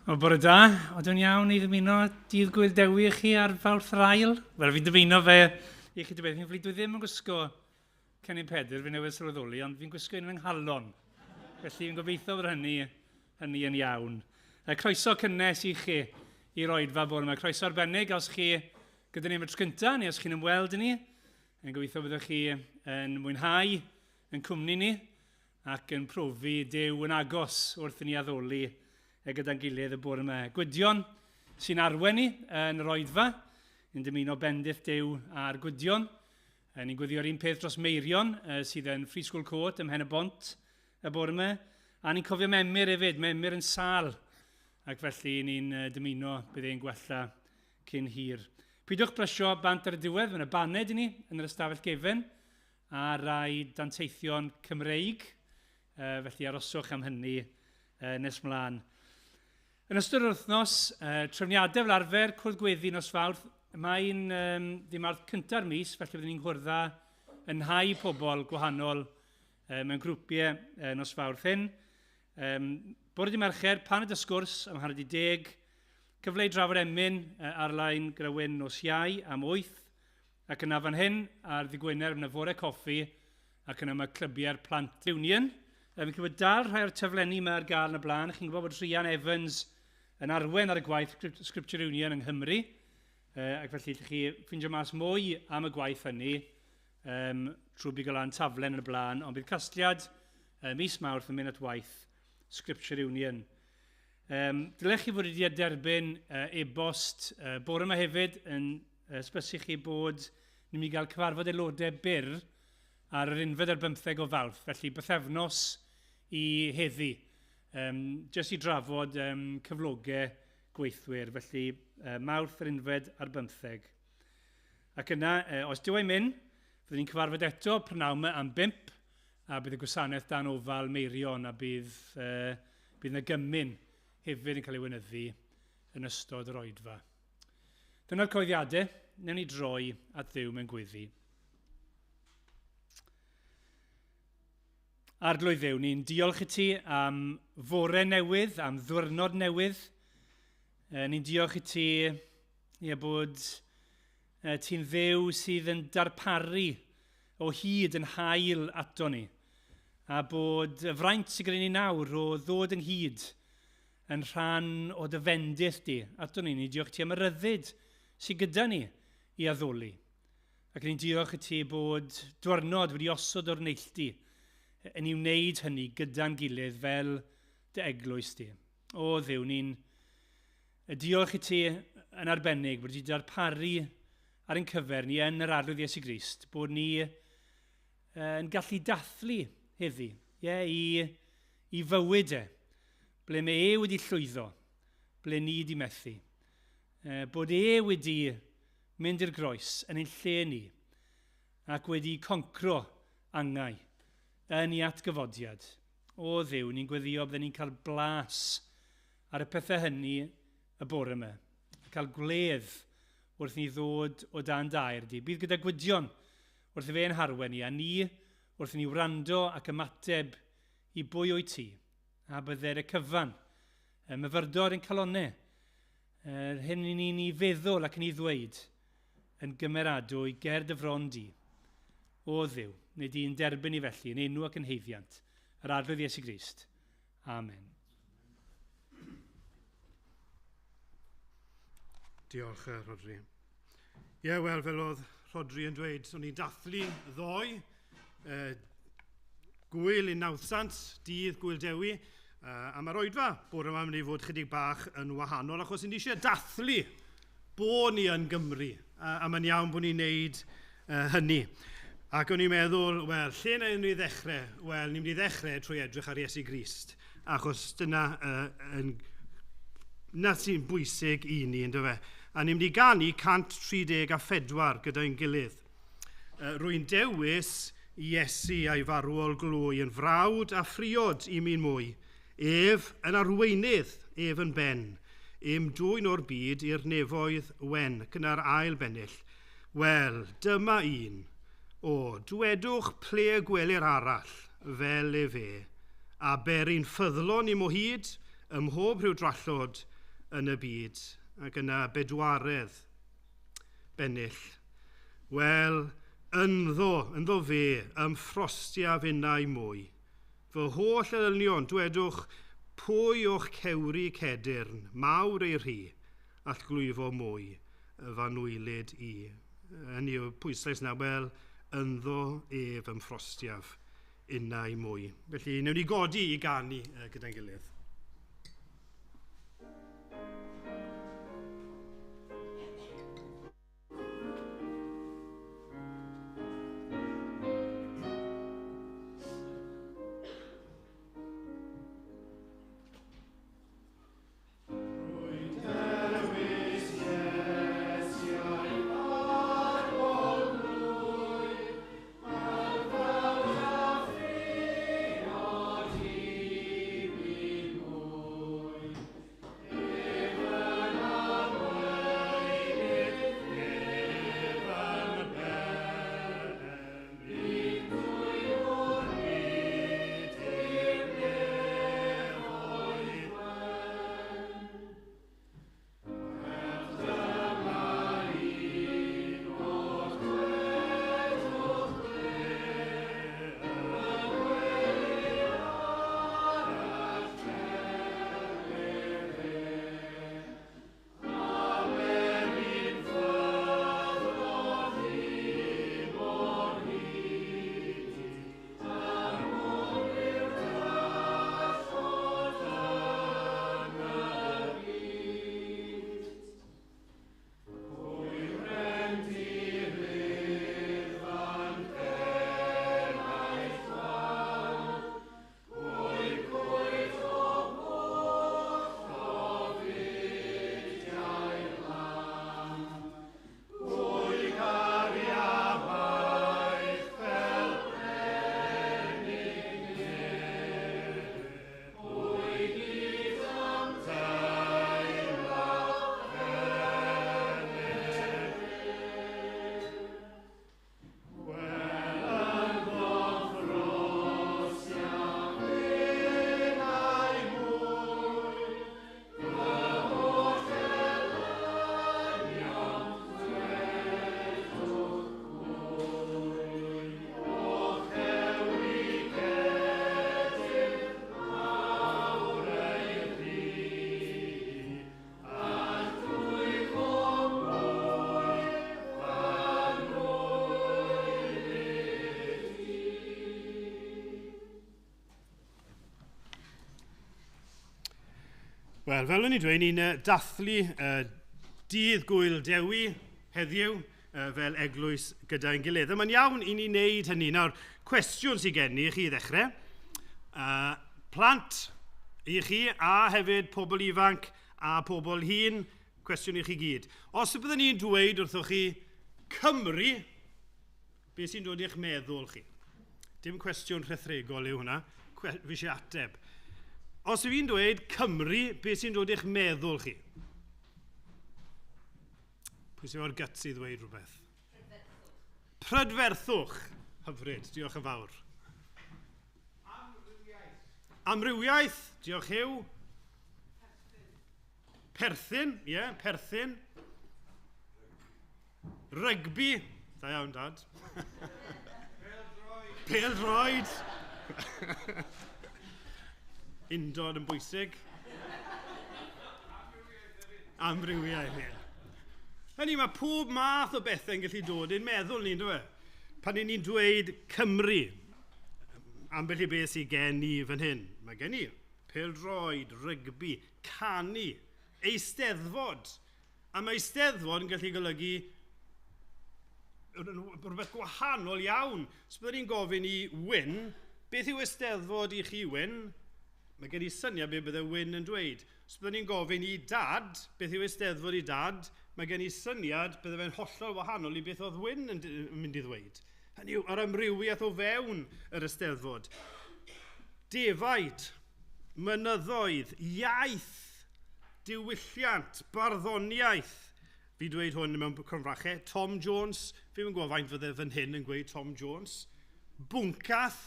O bore da, oedden iawn i ddymuno dydd Gwyldewi chi ar Fawrth yr Ail. Wel, fi'n dymuno fe i chi dybeth. Dwi ddim yn gwisgo Cennin Pedr, fi'n newydd sylweddoli, ond fi'n gwisgo un yng Nghalon. Felly fi'n gobeithio bod hynny yn iawn. Croeso cynnes i chi i roedfa bore yma. Croeso arbennig os chi gyda ni am y tro cyntaf, neu os chi'n ymweld i ni. Yn gobeithio byddwch chi yn mwynhau yn cwmni ni ac yn profi Duw yn agos wrth i ni addoli gyda'n gilydd y bore yma. Gwydion sy'n arwen ni yn yr oedfa. Ni'n dymuno bendith Duw ar Gwydion. Ni'n gweddio'r un peth dros Meirion sydd yn Free School Court ym Mhen y Bont y bore yma. A ni'n cofio Memyr hefyd, Memyr yn sâl. Ac felly ni'n dymuno bydd e'n gwella cyn hir. Pidwch brysio bant ar y diwedd, fy'n y baned i ni yn yr ystafell gefen a rai danteithion Cymreig. Felly aroswch am hynny nes mlaen. Yn ystod yr wythnos, trefniadau fel arfer, cwrdd gweddi nos Fawrth, mae'n ddim arth cynta'r mis, felly byddwn ni'n gwrdd yn hau pobl gwahanol mewn grwpiau nos Fawrth hyn. Bore di Mercher, paned y sgwrs am 10, cyfle i drafod emyn ar-lein Grywyn nos Iau am 8, ac yna fan hyn ar ddigwyner yn y fore coffi ac yna mae clybiau'r plant Union. Fi'n gwybod dal rhai o'r tyflenni yma ar gael yn y blaen. Chi'n gwybod bod Rhian Evans yn arwen ar y gwaith Scripture Union yng Nghymru. Ac felly chi ffeindio mas mwy am y gwaith hynny trwy bigo lan taflen yn y blaen. Ond bydd casgliad mis Mawrth yn mynd at waith Scripture Union. Dylech chi fod wedi derbyn ebost bore yma hefyd yn esblysu chi bod ni'n mynd i gael cyfarfod aelodau byr ar yr 15 o Fawrth. Felly bythefnos i heddi, jyst i drafod cyflogau gweithwyr, felly Mawrth yr 15. Ac yna, os dyw ei mynd, fyddwn ni'n cyfarfod eto prynawn am 5, a bydd y gwasanaeth dan ofal Meirion, a bydd yna gymyn hefyd yn cael ei wynyddu yn ystod yr oedfa. Dyna'r coeddiadau, newn ni droi at Dduw mewn gweddi. Arglwydd Dduw, ni'n diolch i ti am fore newydd, am ddiwrnod newydd. Ni'n diolch i ti bod ti'n ddew sydd yn darparu o hyd yn hael ato ni. A bod y fraint sydd gyda ni nawr o ddod ynghyd yn rhan o dy fendith di ato ni. Ni'n diolch i ti am y ryddid sydd gyda ni i addoli. Ac ni'n diolch i ti bod diwrnod wedi osod o'r neilltu yn i'w wneud hynny gyda'n gilydd fel dy eglwys di. O Dduw, ni'n diolch i ti yn arbennig bod wedi darparu ar ein cyfer ni yn yr arglwydd Iesu Grist, bod ni yn gallu dathlu heddi i fywyd ble mae wedi llwyddo, ble ni wedi methu. Bod wedi mynd i'r groes yn ein lle ni ac wedi concro angau yn ei atgyfodiad. O Dduw, ni'n gweddio byddwn ni'n cael blas ar y pethau hynny y bore yma. Cael gwledd wrth ni ddod o dan dair di. Bydd gyda Gwydion wrth i fe yn harwen ni, a ni wrth i ni wrando ac ymateb i bwy o'i ti. A byddai'r y cyfan, myfyrdod yn calonau, hyn ni'n feddwl ac yn ei ddweud yn gymeradwy ger dy fron di. O Dduw, neu di'n derbyn i felly yn enw ac yn heiddiant, yr arglwydd Iesu Grist. Amen. Diolch, Rodri. Wel, fel oedd Rodri yn dweud, so ni'n dathlu ddoe, gwyl i nawthsant, dydd Gwyldewi, a mae'r oedfa bore yma mynd i fod chydig bach yn wahanol, achos ni'n eisiau dathlu bo ni yn Gymru, a mae'n iawn bod ni'n neud hynny. Ac o'n i'n meddwl, wel, lle na ni ddechrau? Wel, ni'n mynd i ddechrau trwy edrych ar Iesu Grist, achos dyna sy'n bwysig i ni, ynddo fe. A ni'n mynd i ganu 134 gyda'n gilydd. Rwy'n dewis Iesu a'i farwol glwy yn frawd a phriod i mi'n mwy. Ef yn arweinydd, ef yn ben. Im dwy'n o'r byd i'r nefoedd wen, cynnar ail bennill. Wel, dyma un. O, dwedwch ple gwelir arall fel e fe, a berin ffyddlon i mo hyd, ym mhob rhyw drallod, yn y byd, ac yna bedwaredd bennill. Wel, ynddo fe ymffrostiaf innau mwy. Fy holl elynion, dwedwch, pwy o'ch cewri cedyrn, mawr ei rhi, all glwyfo mwy, fan wylid i. Hynny yw pwyslais na, wel, ynddo ef ymffrostiaf innau mwy. Felly, newn ni godi i ganu gyda'n gilydd. Wel, fel o'n i'n dweud, ni'n dathlu dydd gwyl dewi heddiw fel eglwys gyda'n gilydd. Mae'n iawn i ni wneud hynny. Nawr, cwestiwn sy'n gen i chi i ddechrau. Plant i chi, a hefyd pobl ifanc a pobl hŷn, cwestiwn i chi gyd. Os byddwn ni'n dweud wrthoch chi Cymru, beth sy'n dod i'ch meddwl chi? Dim cwestiwn rhethregol yw hwnna, fi eisiau ateb. Os ydw i'n dweud Cymru, beth sy'n dod i'ch meddwl chi? Pwy sy'n o'r gyts i ddweud rhywbeth? Prydferthwch. Hyfryd, diolch yn fawr. Amrywiaeth, diolch yw. Perthyn, ie, perthyn. Rygbi, da iawn, dad. Pêl-droed. Undod yn bwysig. Amrywiaeth, ie. Hynny, mae pob math o bethau'n gallu dod i'n meddwl ni'n dweud. Pan ni'n dweud Cymru, ambell i beth sydd gen i fan hyn. Mae gen i pêl-droed, rygbi, canu, eisteddfod. A mae eisteddfod yn gallu golygu rhywbeth gwahanol iawn. Os byddwn ni'n gofyn i Wyn, beth yw eisteddfod i chi, Wyn? Mae gen i syniad beth bydde Wyn yn dweud. Os byddwn ni'n gofyn i dad, beth yw eisteddfod i dad, mae gen i syniad bydde fe'n hollol wahanol i beth oedd Wyn yn mynd i ddweud. Hynny yw, yr amrywiaeth o fewn yr eisteddfod. Defaid, mynyddoedd, iaith, diwylliant, barddoniaeth. Fi dweud hwn mewn cronfrachau. Tom Jones, fi'n gwybod faint fydde fan hyn yn gweud Tom Jones. Bwncath,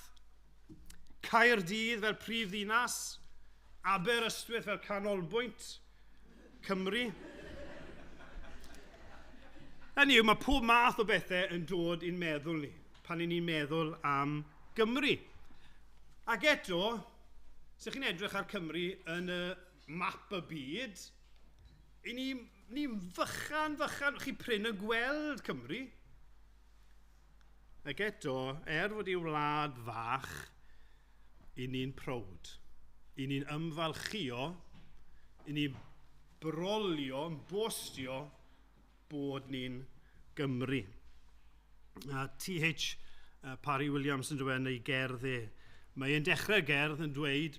Caerdydd fel prif ddinas, Aberystwyth fel canolbwynt, Cymru. Hynny yw, mae pob math o bethau yn dod i'n meddwl ni pan ni'n meddwl am Gymru. Ac eto, sych chi'n edrych ar Cymru yn y map y byd, ni'n fychan, chi prin yn gweld Cymru. Ac eto, fod i'w wlad fach, i ni'n prowd, i ni'n ymfalchio, i ni'n brolio, yn bostio bod ni'n Gymru. A T.H. Parry Williams yn dweud yn ei gerdd mae e'n dechrau gerdd yn dweud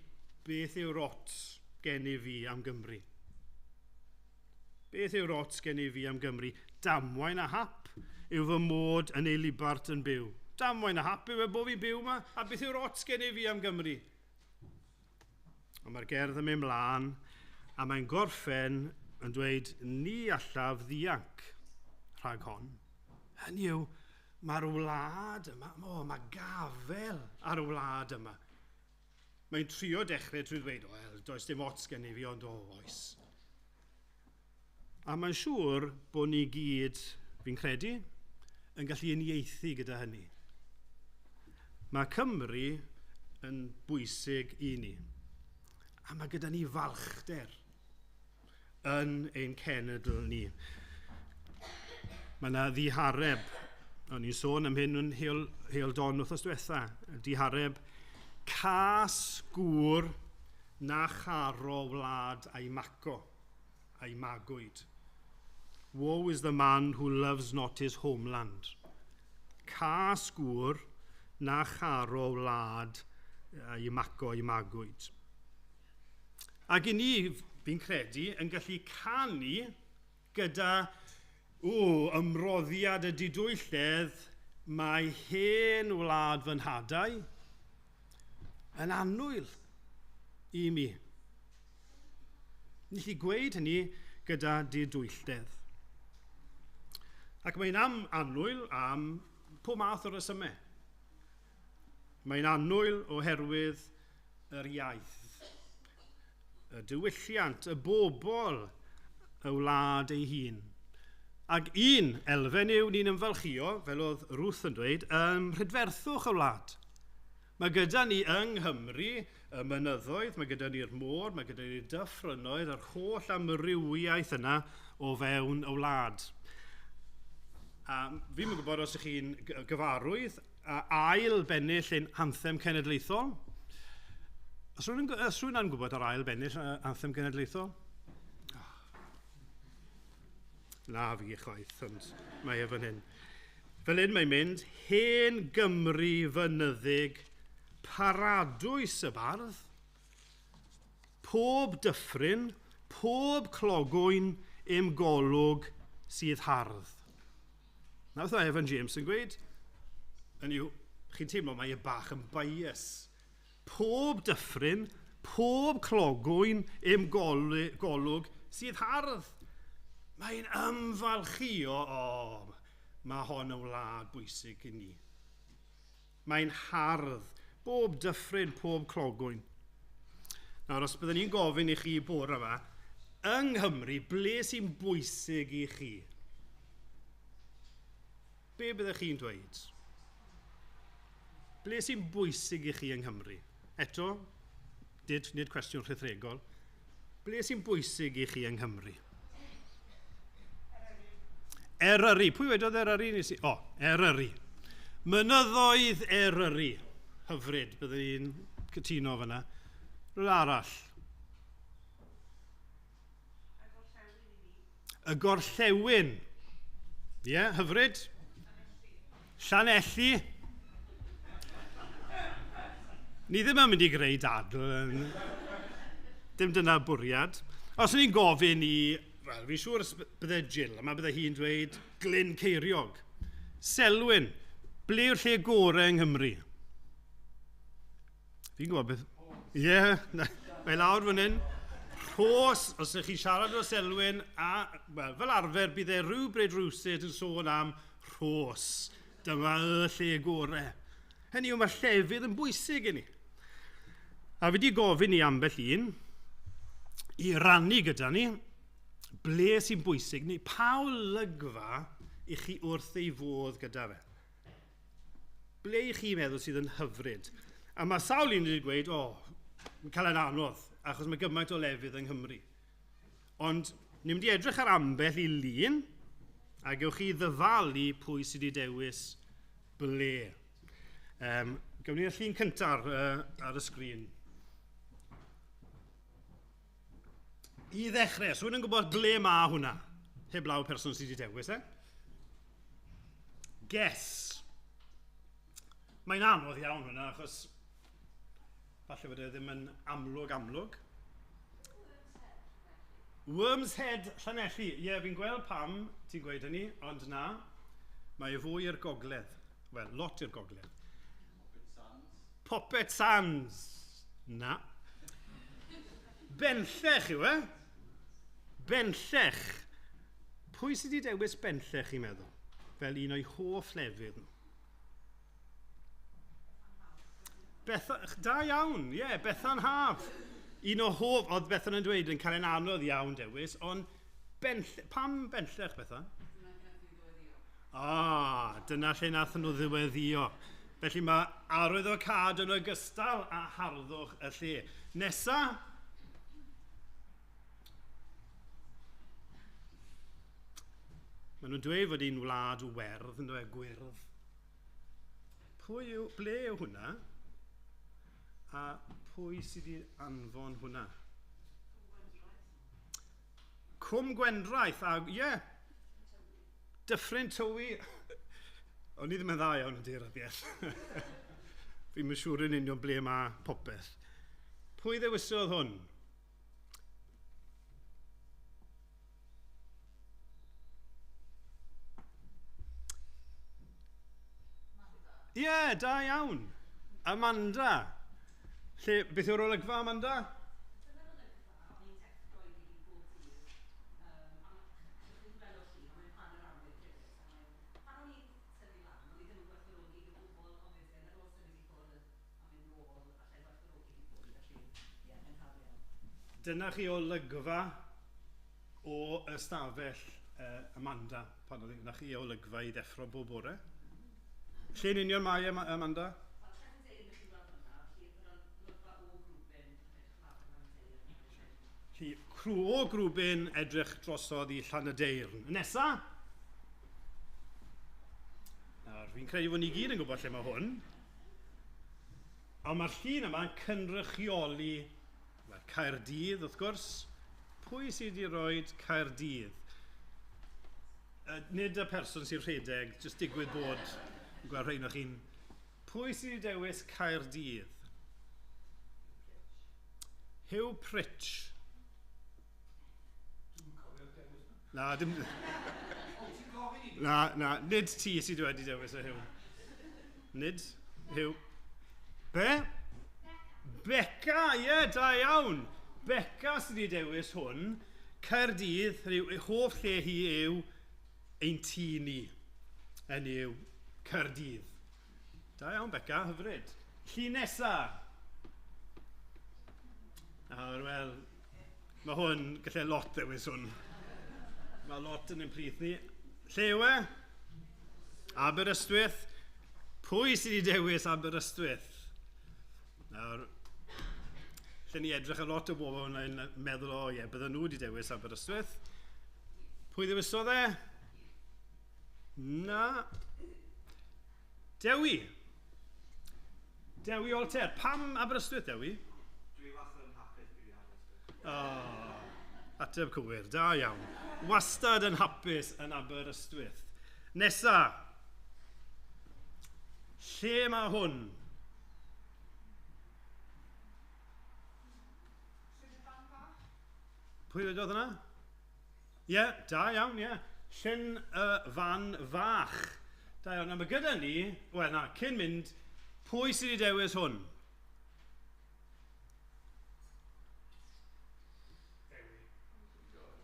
beth yw'r ots gen i fi am Gymru. Beth yw'r ots gen i fi am Gymru? Damwain a hap yw fy mod yn ei libart yn byw. Damwain a hap yw bod fi'n byw yma, a beth yw'r ots gen i fi am Gymru? Ond mae'r gerdd yn mynd mlaen, a mae'n gorffen yn dweud ni allaf ddianc rhag hon. Hynny yw, mae'r wlad yma, mae gafel ar y wlad yma. Mae'n trio dechrau trwy dweud, wel, does dim ots gen i fi, ond oes. A mae'n siŵr bod ni gyd, fi'n credu, yn gallu uniaethu gyda hynny. Mae Cymru yn bwysig i ni. A mae gyda ni falchder yn ein cenedl ni. Mae yna ddihareb, o'n i'n sôn am hyn yn heol don wrthos diwetha, dihareb, cas gŵr na charo wlad a'i maco, a'i magwyd. Woe is the man who loves not his homeland. Cas gŵr na charo wlad a'i maco, a'i magwyd. Ac i ni, fi'n credu, yn gallu canu gyda ymroddiad y didwylledd mae hen wlad fy nhadau yn annwyl i mi. Ni gallu gweud hynny gyda didwylledd. Ac mae'n annwyl am pob math o resymau. Mae'n annwyl oherwydd yr iaith, y diwylliant, y bobl, y wlad ei hun. Ac un elfen yw ni'n ymfalchio, fel oedd Ruth yn dweud, rhydferthwch y wlad. Mae gyda ni yng Nghymru y mynyddoedd, mae gyda ni'r môr, mae gyda ni'r dyffrynnoedd, yr holl amrywiaeth yna o fewn y wlad. Fi'n gwybod os ych chi'n gyfarwydd, ail bennill ein anthem cenedlaethol. Os rwy'n yn gwybod yr ail bennill anthem cenedlaethol? Na fi chwaith, ond mae e fan hyn. Fel hyn mae'n mynd, hen Gymru fynyddig, paradwys y bardd, pob dyffryn, pob clogwyn im golwg sydd hardd. Nawr oedd Evan James yn gweud, chi'n teimlo mae e bach yn bias. Pob dyffryn, pob clogwyn im golwg sydd hardd. Mae'n ymfalchio, mae hon y wlad bwysig i ni. Mae'n hardd, bob dyffryn, pob clogwyn. Nawr, os byddwn ni'n gofyn i chi bore yma, yng Nghymru, ble sy'n bwysig i chi? Be byddwch chi'n dweud? Ble sy'n bwysig i chi yng Nghymru? Eto, nid cwestiwn rhethregol. Ble sy'n bwysig i chi yng Nghymru? Eryri. Pwy wedodd Eryri? Eryri. Mynyddoedd Eryri. Hyfryd, byddwn ni'n cytuno fyna. Rwy'n arall. Y Gorllewin. Ie, hyfryd. Llanelli. Ni ddim yn mynd i greu dadl. Dim dyna bwriad. Os ni'n gofyn i wel, fi'n siŵr bydde Jill, yma bydde hi'n dweud Glyn Ceiriog. Selwyn, ble yw'r lle gorau yng Nghymru? Fi'n gwybod beth... Ie, mae lawr fan hyn. Rhos, os ydych chi'n siarad o Selwyn, wel, fel arfer bydd e rhywbryd rhywsyd yn sôn am Rhos. Dyma y lle gorau. Hynny yw, mae llefydd yn bwysig i ni. A fi wedi gofyn i ambell un i rannu gyda ni ble sy'n bwysig, neu pa olygfa i chi wrth ei fodd gyda fe? Ble i chi meddwl sydd yn hyfryd? A mae sawl un wedi dweud, mae'n cael yn anodd, achos mae gymaint o lefydd yng Nghymru. Ond, ni'n mynd i edrych ar ambell i lun, a gewch chi ddyfalu pwy sydd wedi dewis ble. Gawn ni'r llun cyntaf ar y sgrin. I ddechrau, so yn gwybod ble mae hwnna? Heblaw person sydd wedi dewis, Guess. Mae'n anodd iawn hwnna, achos falle bod e ddim yn amlwg. Worm's Head, Llanelli. Ie, fi'n gweld pam ti'n gweud hynny, ond na, mae e fwy i'r gogledd. Wel, lot i'r gogledd. Poppet Sands. Na. Benllech yw e? Benllech. Pwy sydd wedi dewis Benllech i meddwl? Fel un o'i hoff lefydd nhw. Da iawn, ie, Bethan Haf. Un o hoff, oedd Bethan yn dweud yn cael ein anodd iawn dewis, ond pam Benllech, Bethan? Dyna lle nath nhw ddiweddio. Felly mae arwyddocad yn ogystal a harddwch y lle. Nesa. Maen nhw'n dweud fod un wlad werdd yn dweud gwyrdd. Ble yw hwnna? A pwy sydd wedi anfon hwnna? Cwm Gwendraeth. Ie. Dyffryn Tywi. O'n i ddim yn dda iawn yn deiryddiaeth. Fi'n yn siŵr yn union ble mae popeth. Pwy ddewisodd hwn? Ie, da iawn. Amanda. Beth yw'r olygfa, Amanda? Dyna chi olygfa o ystafell Amanda, pan oedd yna chi olygfa i ddeffro bob bore. Lle'n union mae Amanda? O grwbyn edrych drosodd i Llanadeirn. Nesa? Nawr, fi'n credu fod ni gyd yn gwybod lle mae hwn. Ond mae'r llun yma'n cynrychioli Caerdydd, wrth gwrs. Pwy sydd wedi rhoi Caerdydd? Nid y person sy'n rhedeg, jyst digwydd bod, gweld rhain o'ch chi'n. Pwy sydd wedi dewis Caerdydd? Hugh Pritch. Na, dim... Na, nid ti sydd wedi dewis y Hugh. Nid, Hugh. Be? Beca, ie, da iawn. Beca sydd wedi dewis hwn. Caerdydd, ei hoff lle hi yw ein tŷ ni. Yn yw Caerdydd. Da iawn, Beca, hyfryd. Llun nesa. Wel, mae hwn gallai lot dewis hwn. Mae lot yn ein plith ni. Lle yw e? Aberystwyth. Pwy sydd wedi dewis Aberystwyth? Nawr, lle ni edrych a lot o bobl yn meddwl, bydden nhw wedi dewis Aberystwyth. Pwy ddewisodd e? Na. Dewi. Dewi Olter. Pam Aberystwyth, Dewi? Dwi wastad yn hapus bydd i Aberystwyth. Ateb cywir, da iawn. Wastad yn hapus yn Aberystwyth. Nesa. Lle mae hwn? Pwy wedi dod yna? Ie, da iawn, ie. Llyn y fan fach. Da iawn, a mae gyda ni, cyn mynd, pwy sydd wedi dewis hwn?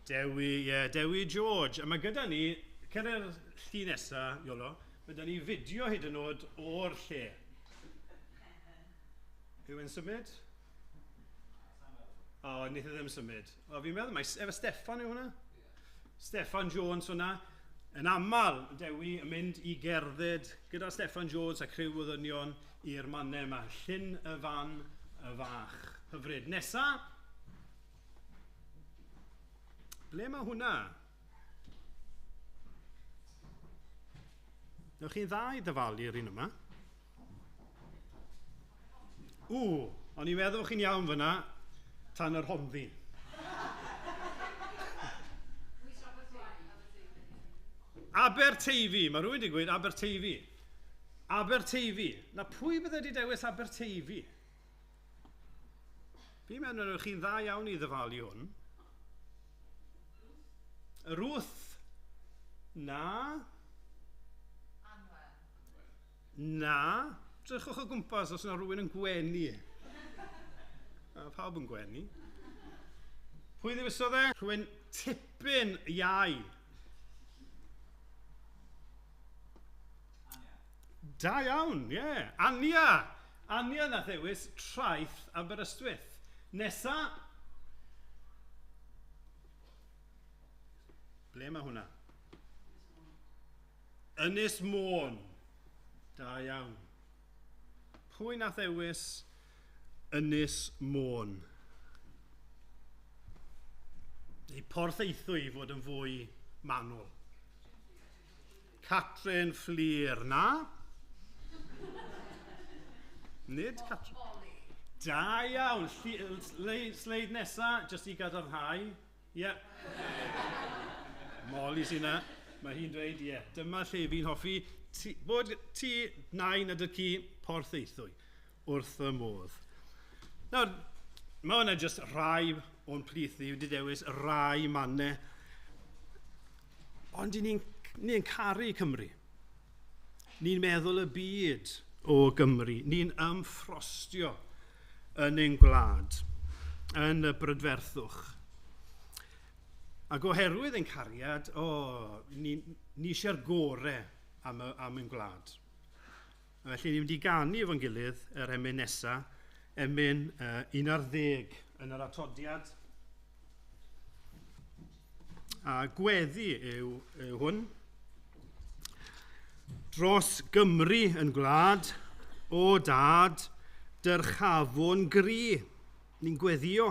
Dewi George. A mae gyda ni, cyrra'r llun nesaf, Iolo, mae gyda ni fideo hyd yn oed o'r lle. Yw e'n symud? Nid ddim symud. Fi'n meddwl, efo Steffan yw hwnna? Steffan Jones hwnna. Yn aml, Dewi yn mynd i gerdded gyda Steffan Jones a criw o ddynion i'r mannau yma. Llyn y fan y fach. Hyfryd. Nesa. Ble mae hwnna? Newch chi'n dda i ddyfalu'r un yma? O'n i'n meddwl chi'n iawn fyna tan yr honddi. Aberteifi, mae rhywun wedi gweud Aberteifi. Aberteifi. Na pwy bydde wedi dewis Aberteifi? Fi'n meddwl newch chi'n dda iawn i ddyfalu hwn. Ruth. Na. Na. Drychwch o gwmpas os yna rhywun yn gwenu. Pawb yn gwenu. Pwy ddewisodd e? Rhywun tipyn iau. Da iawn, ie. Ania. Ania na ddewis traeth Aberystwyth. Nesa. Ble mae hwnna? Ynys Môn. Da iawn. Pwy na ddewis Ynys Môn? Neu Porthaethwy i fod yn fwy manwl. Catrin Fflir, na? Nid Catrin. Da iawn. Sleid nesa, jyst i gadarnhau. Ie. Molly sy'n na. Mae hi'n dweud, ie. Dyma lle fi'n hoffi. Bod ti nain ydy ci Porthaethwy. Wrth y modd. Nawr, mae hwnna jyst rai o'n plithu wedi dewis rai mannau. Ond ni'n caru Cymru. Ni'n meddwl y byd o Gymru. Ni'n ymffrostio yn ein gwlad, yn y brydferthwch. Ac oherwydd ein cariad, ni eisiau'r gorau am ein gwlad. Felly ni'n mynd i ganu efo'n gilydd yr emyn nesaf, emyn 11 yn yr atodiad. A gweddi yw hwn. Dros Gymru yn gwlad, o dad, dyrchafon gri. Ni'n gweddio.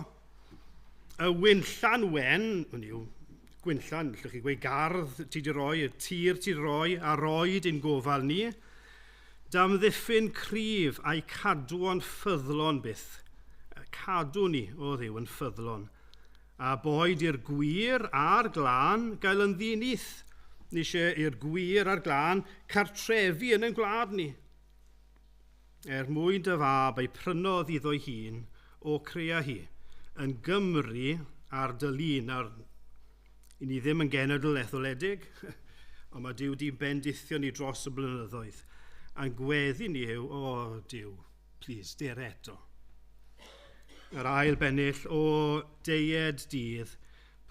Y wynllan wen, hynny yw, gwynllan, allwch chi gweud gardd ti di roi, y tir ti di roi, a roed i'n gofal ni. Dam ddiffyn cryf a'i cadw o'n ffyddlon byth. Cadw ni, o ddiw, yn ffyddlon. A boed i'r gwir a'r glân gael yn ddinith. Ni eisiau i'r gwir a'r glân cartrefi yn ein gwlad ni. Mwyn dy fab ei prynodd iddo'i hun o crea hi. Yn Gymru a'r dilyn, i ni ddim yn genedl etholedig, ond mae Duw di bendithio ni dros y blynyddoedd. A'n gweddi ni yw, Duw, please, der eto. Yr ail bennill o deied dydd,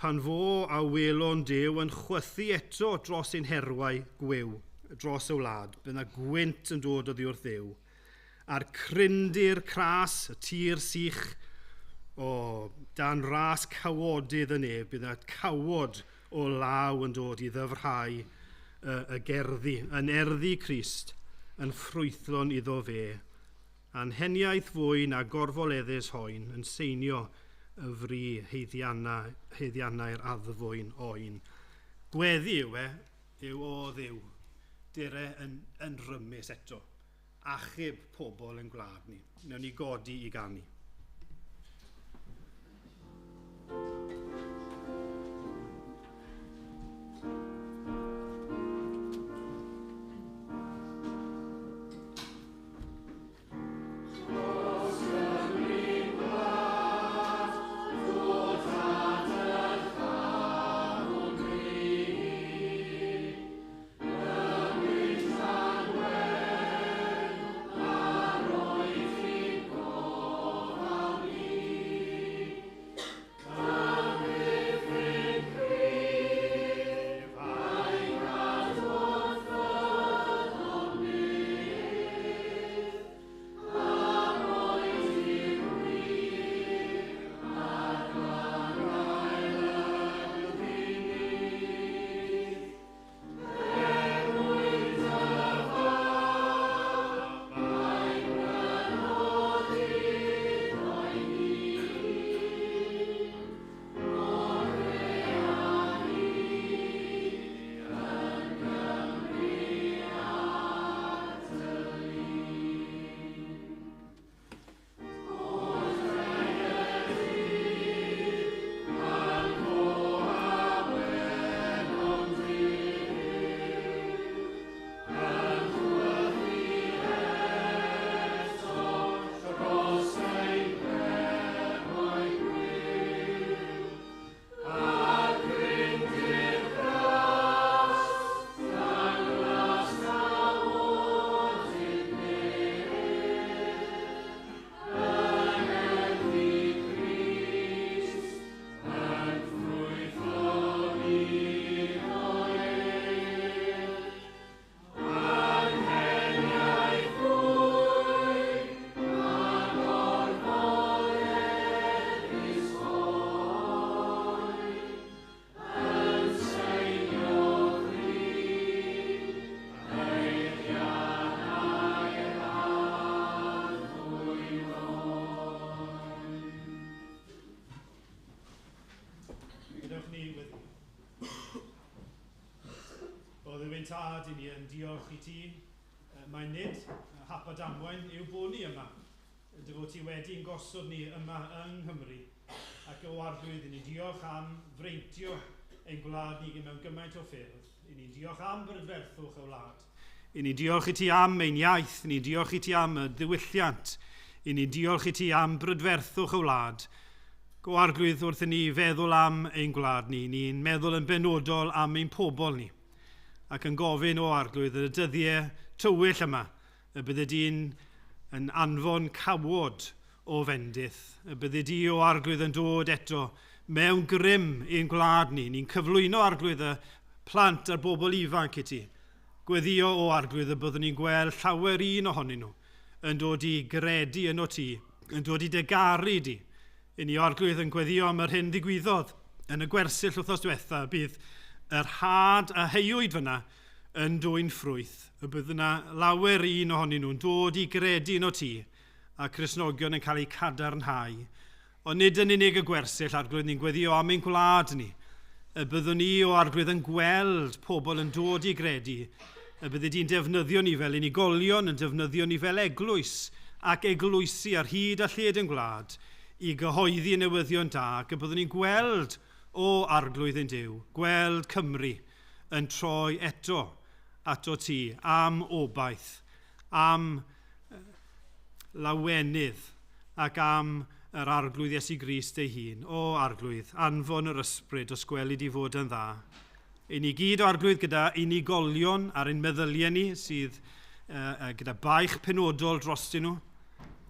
pan fo a welon Duw yn chwythu eto dros ein herwau gwyw, dros y wlad, bydd yna gwynt yn dod oddi wrth Dduw. A'r cryndir cras, y tir sych, dan ras cawodydd yn eb, bydd yna cawod o law yn dod i ddyfrhau y gerddi, yn erddi Crist, yn ffrwythlon iddo fe. Anheniaeth fwy na gorfoleddus hoen yn seinio y fri heiddiannau'r addfwyn oen. Gweddi yw o Dduw, dire yn rymus eto. Achub pobl yn gwlad ni. Nawn ni godi i ganu. tad i ni yn diolch i ti. Mae nid hap a damwain yw bod ni yma. Dy fod ti wedi'n gosod ni yma yng Nghymru. Ac o arglwydd i ni diolch am freintio ein gwlad ni mewn gymaint o ffyrdd. I ni diolch am brydferthwch y wlad. I ni diolch i ti am ein iaith. I ni diolch i ti am y ddiwylliant. I ni diolch i ti am brydferthwch y wlad. Go arglwydd wrth i ni feddwl am ein gwlad ni. Ni'n meddwl yn benodol am ein pobol ni. Ac yn gofyn o arglwydd y dyddiau tywyll yma, y bydde di'n anfon cawod o fendith. Y bydde di o arglwydd yn dod eto mewn grym i'n gwlad ni. Ni'n cyflwyno arglwydd y plant a'r bobl ifanc i ti. Gweddio o arglwydd y byddwn ni'n gweld llawer un ohonyn nhw yn dod i gredu yn o ti, yn dod i degaru di. I ni arglwydd yn gweddio am yr hyn ddigwyddodd yn y gwersyll wrthos diwetha. Bydd yr had a heiwyd fyna yn dwy'n ffrwyth. Y bydd yna lawer un ohonyn nhw'n dod i gredu yn o ti a Cristnogion yn cael eu cadarnhau. Ond nid yn unig y gwersyll arglwydd ni'n gweddio am ein gwlad ni. Y byddwn ni o arglwydd yn gweld pobl yn dod i gredu. Y bydde di'n defnyddio ni fel unigolion, yn defnyddio ni fel eglwys ac eglwysi ar hyd a lled yn gwlad i gyhoeddi newyddion da. Ac y byddwn ni'n gweld o arglwydd yn Duw, gweld Cymru yn troi eto ato ti am obaith, am lawenydd ac am yr arglwydd Iesu Grist ei hun. O arglwydd, anfon yr ysbryd os gwelid i fod yn dda. I ni gyd o arglwydd gyda unigolion ar ein meddyliau ni sydd gyda baich penodol drostyn nhw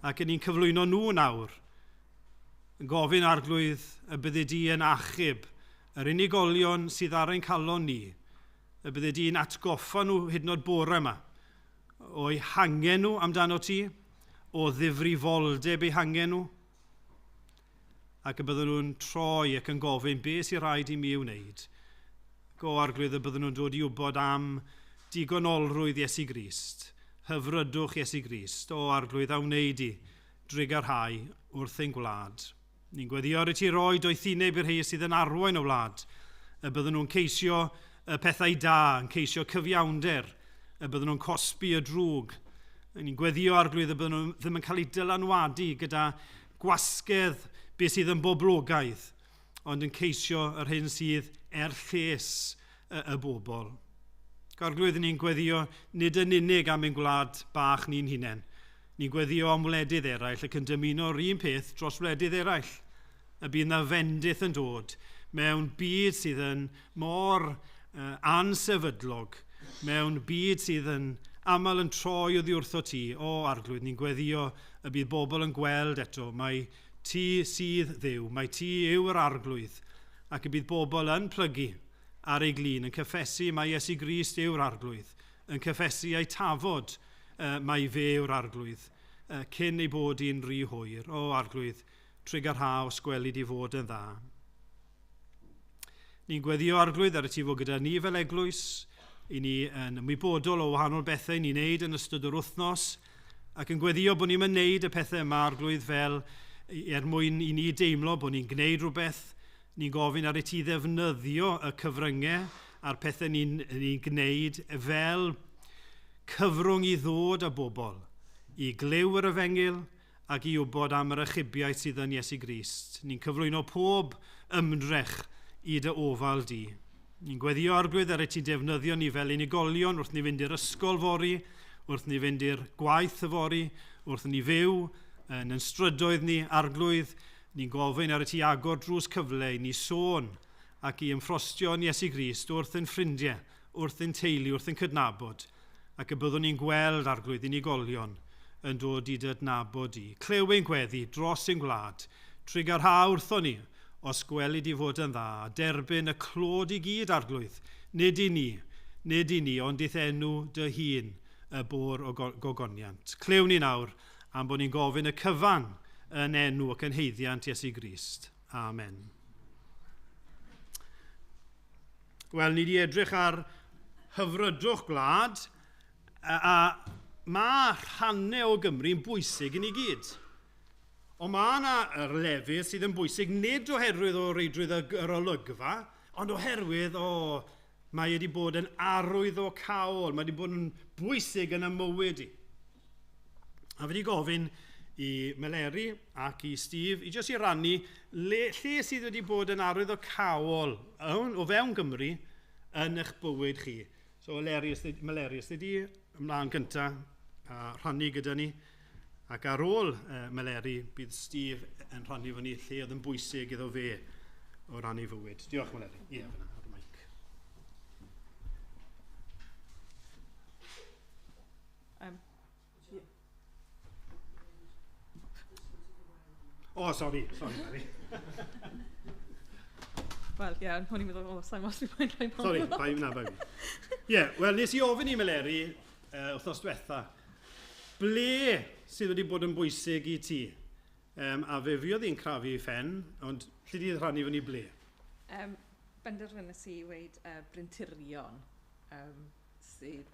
ac yn ni'n cyflwyno nhw nawr. Yn gofyn arglwydd y bydde di yn achub yr unigolion sydd ar ein calon ni. Y bydde di'n atgoffa nhw hyd yn oed bore yma o'i hangen nhw amdano ti, o ddifrifoldeb eu hangen nhw. Ac y bydden nhw'n troi ac yn gofyn beth sy'n rhaid i mi wneud. Go arglwydd y bydden nhw'n dod i wybod am digonolrwydd Iesu Grist, hyfrydwch Iesu Grist, o arglwydd a wneud i drigarhau wrth ein gwlad. Ni'n gweddio ar y ti roi doethineb i'r rhai sydd yn arwain o wlad. Y bydden nhw'n ceisio y pethau da, yn ceisio cyfiawnder. Y bydden nhw'n cosbi y drwg. Ni'n gweddio arglwydd y bydden nhw ddim yn cael eu dylanwadu gyda gwasgedd beth sydd yn boblogaidd, ond yn ceisio yr hyn sydd lles y bobl. Arglwydd ni'n gweddio nid yn unig am ein gwlad bach ni'n hunain. Ni'n gweddio am wledydd eraill ac yn dymuno'r un peth dros wledydd eraill. Y bydd yna fendith yn dod mewn byd sydd yn mor ansefydlog, mewn byd sydd yn aml yn troi oddi wrtho ti. O arglwydd, ni'n gweddio y bydd bobl yn gweld eto. Mae ti sydd Dduw, mae ti yw'r arglwydd, ac y bydd bobl yn plygu ar ei glin, yn cyffesu mae Iesu Grist yw'r arglwydd, yn cyffesu ei tafod mae fe yw'r arglwydd, cyn ei bod i'n rhy hwyr. O arglwydd, trigarha os gwelid i fod yn dda. Ni'n gweddio arglwydd ar y ti fod gyda ni fel eglwys, i ni yn ymwybodol o wahanol bethau ni'n neud yn ystod yr wythnos, ac yn gweddio bod ni'n neud y pethau yma arglwydd fel mwyn i ni deimlo bod ni'n gwneud rhywbeth. Ni'n gofyn ar y ti ddefnyddio y cyfryngau a'r pethau ni'n gwneud fel cyfrwng i ddod â bobl, i glyw yr efengil ac i wybod am yr achubiaeth sydd yn Iesu Grist. Ni'n cyflwyno pob ymdrech i dy ofal di. Ni'n gweddio arglwydd ar y ti defnyddio ni fel unigolion wrth ni fynd i'r ysgol fori, wrth ni fynd i'r gwaith y fori, wrth ni fyw yn strydoedd ni arglwydd. Ni'n gofyn ar y ti agor drws cyfle i ni sôn ac i ymffrostio yn Iesu Grist wrth ein ffrindiau, wrth ein teulu, wrth ein cydnabod. Ac y byddwn ni'n gweld arglwydd unigolion yn dod i dydnabod i. Clew ein gweddi dros ein gwlad, trigarha wrtho ni os gwelid i fod yn dda, derbyn y clod i gyd arglwydd, nid i ni, ond eith enw dy hun y bôr o gogoniant. Clew ni nawr am bod ni'n gofyn y cyfan yn enw ac yn heiddiant Iesu Grist. Amen. Wel, ni di edrych ar hyfrydwch gwlad, a mae rhannau o Gymru'n bwysig i ni gyd. Ond mae yna yr lefydd sydd yn bwysig nid oherwydd o reidrwydd yr olygfa, ond oherwydd mae wedi bod yn arwydd o cawl, mae wedi bod yn bwysig yn y mywyd i. A wedi gofyn i Meleri ac i Steve i jyst i rannu lle sydd wedi bod yn arwydd o cawl o fewn Gymru yn eich bywyd chi. So Meleri, os ydy ymlaen gyntaf a rhannu gyda ni. Ac ar ôl Meleri, bydd Steve yn rhannu fo ni lle oedd yn bwysig iddo fe o rannu fywyd. Diolch Meleri. Ie, fyna, ar y mic. O, sori, Meleri. Wel, ie, hwn i'n meddwl, sa'n mas fi mae'n rhaid Sori, bai na. Ie, wel, nes i ofyn i Meleri wythnos diwetha, ble sydd wedi bod yn bwysig i ti? A fe fuodd hi'n crafu i ffen, ond lle di rhannu fo ni ble? Benderfynnes i weid brinturion sydd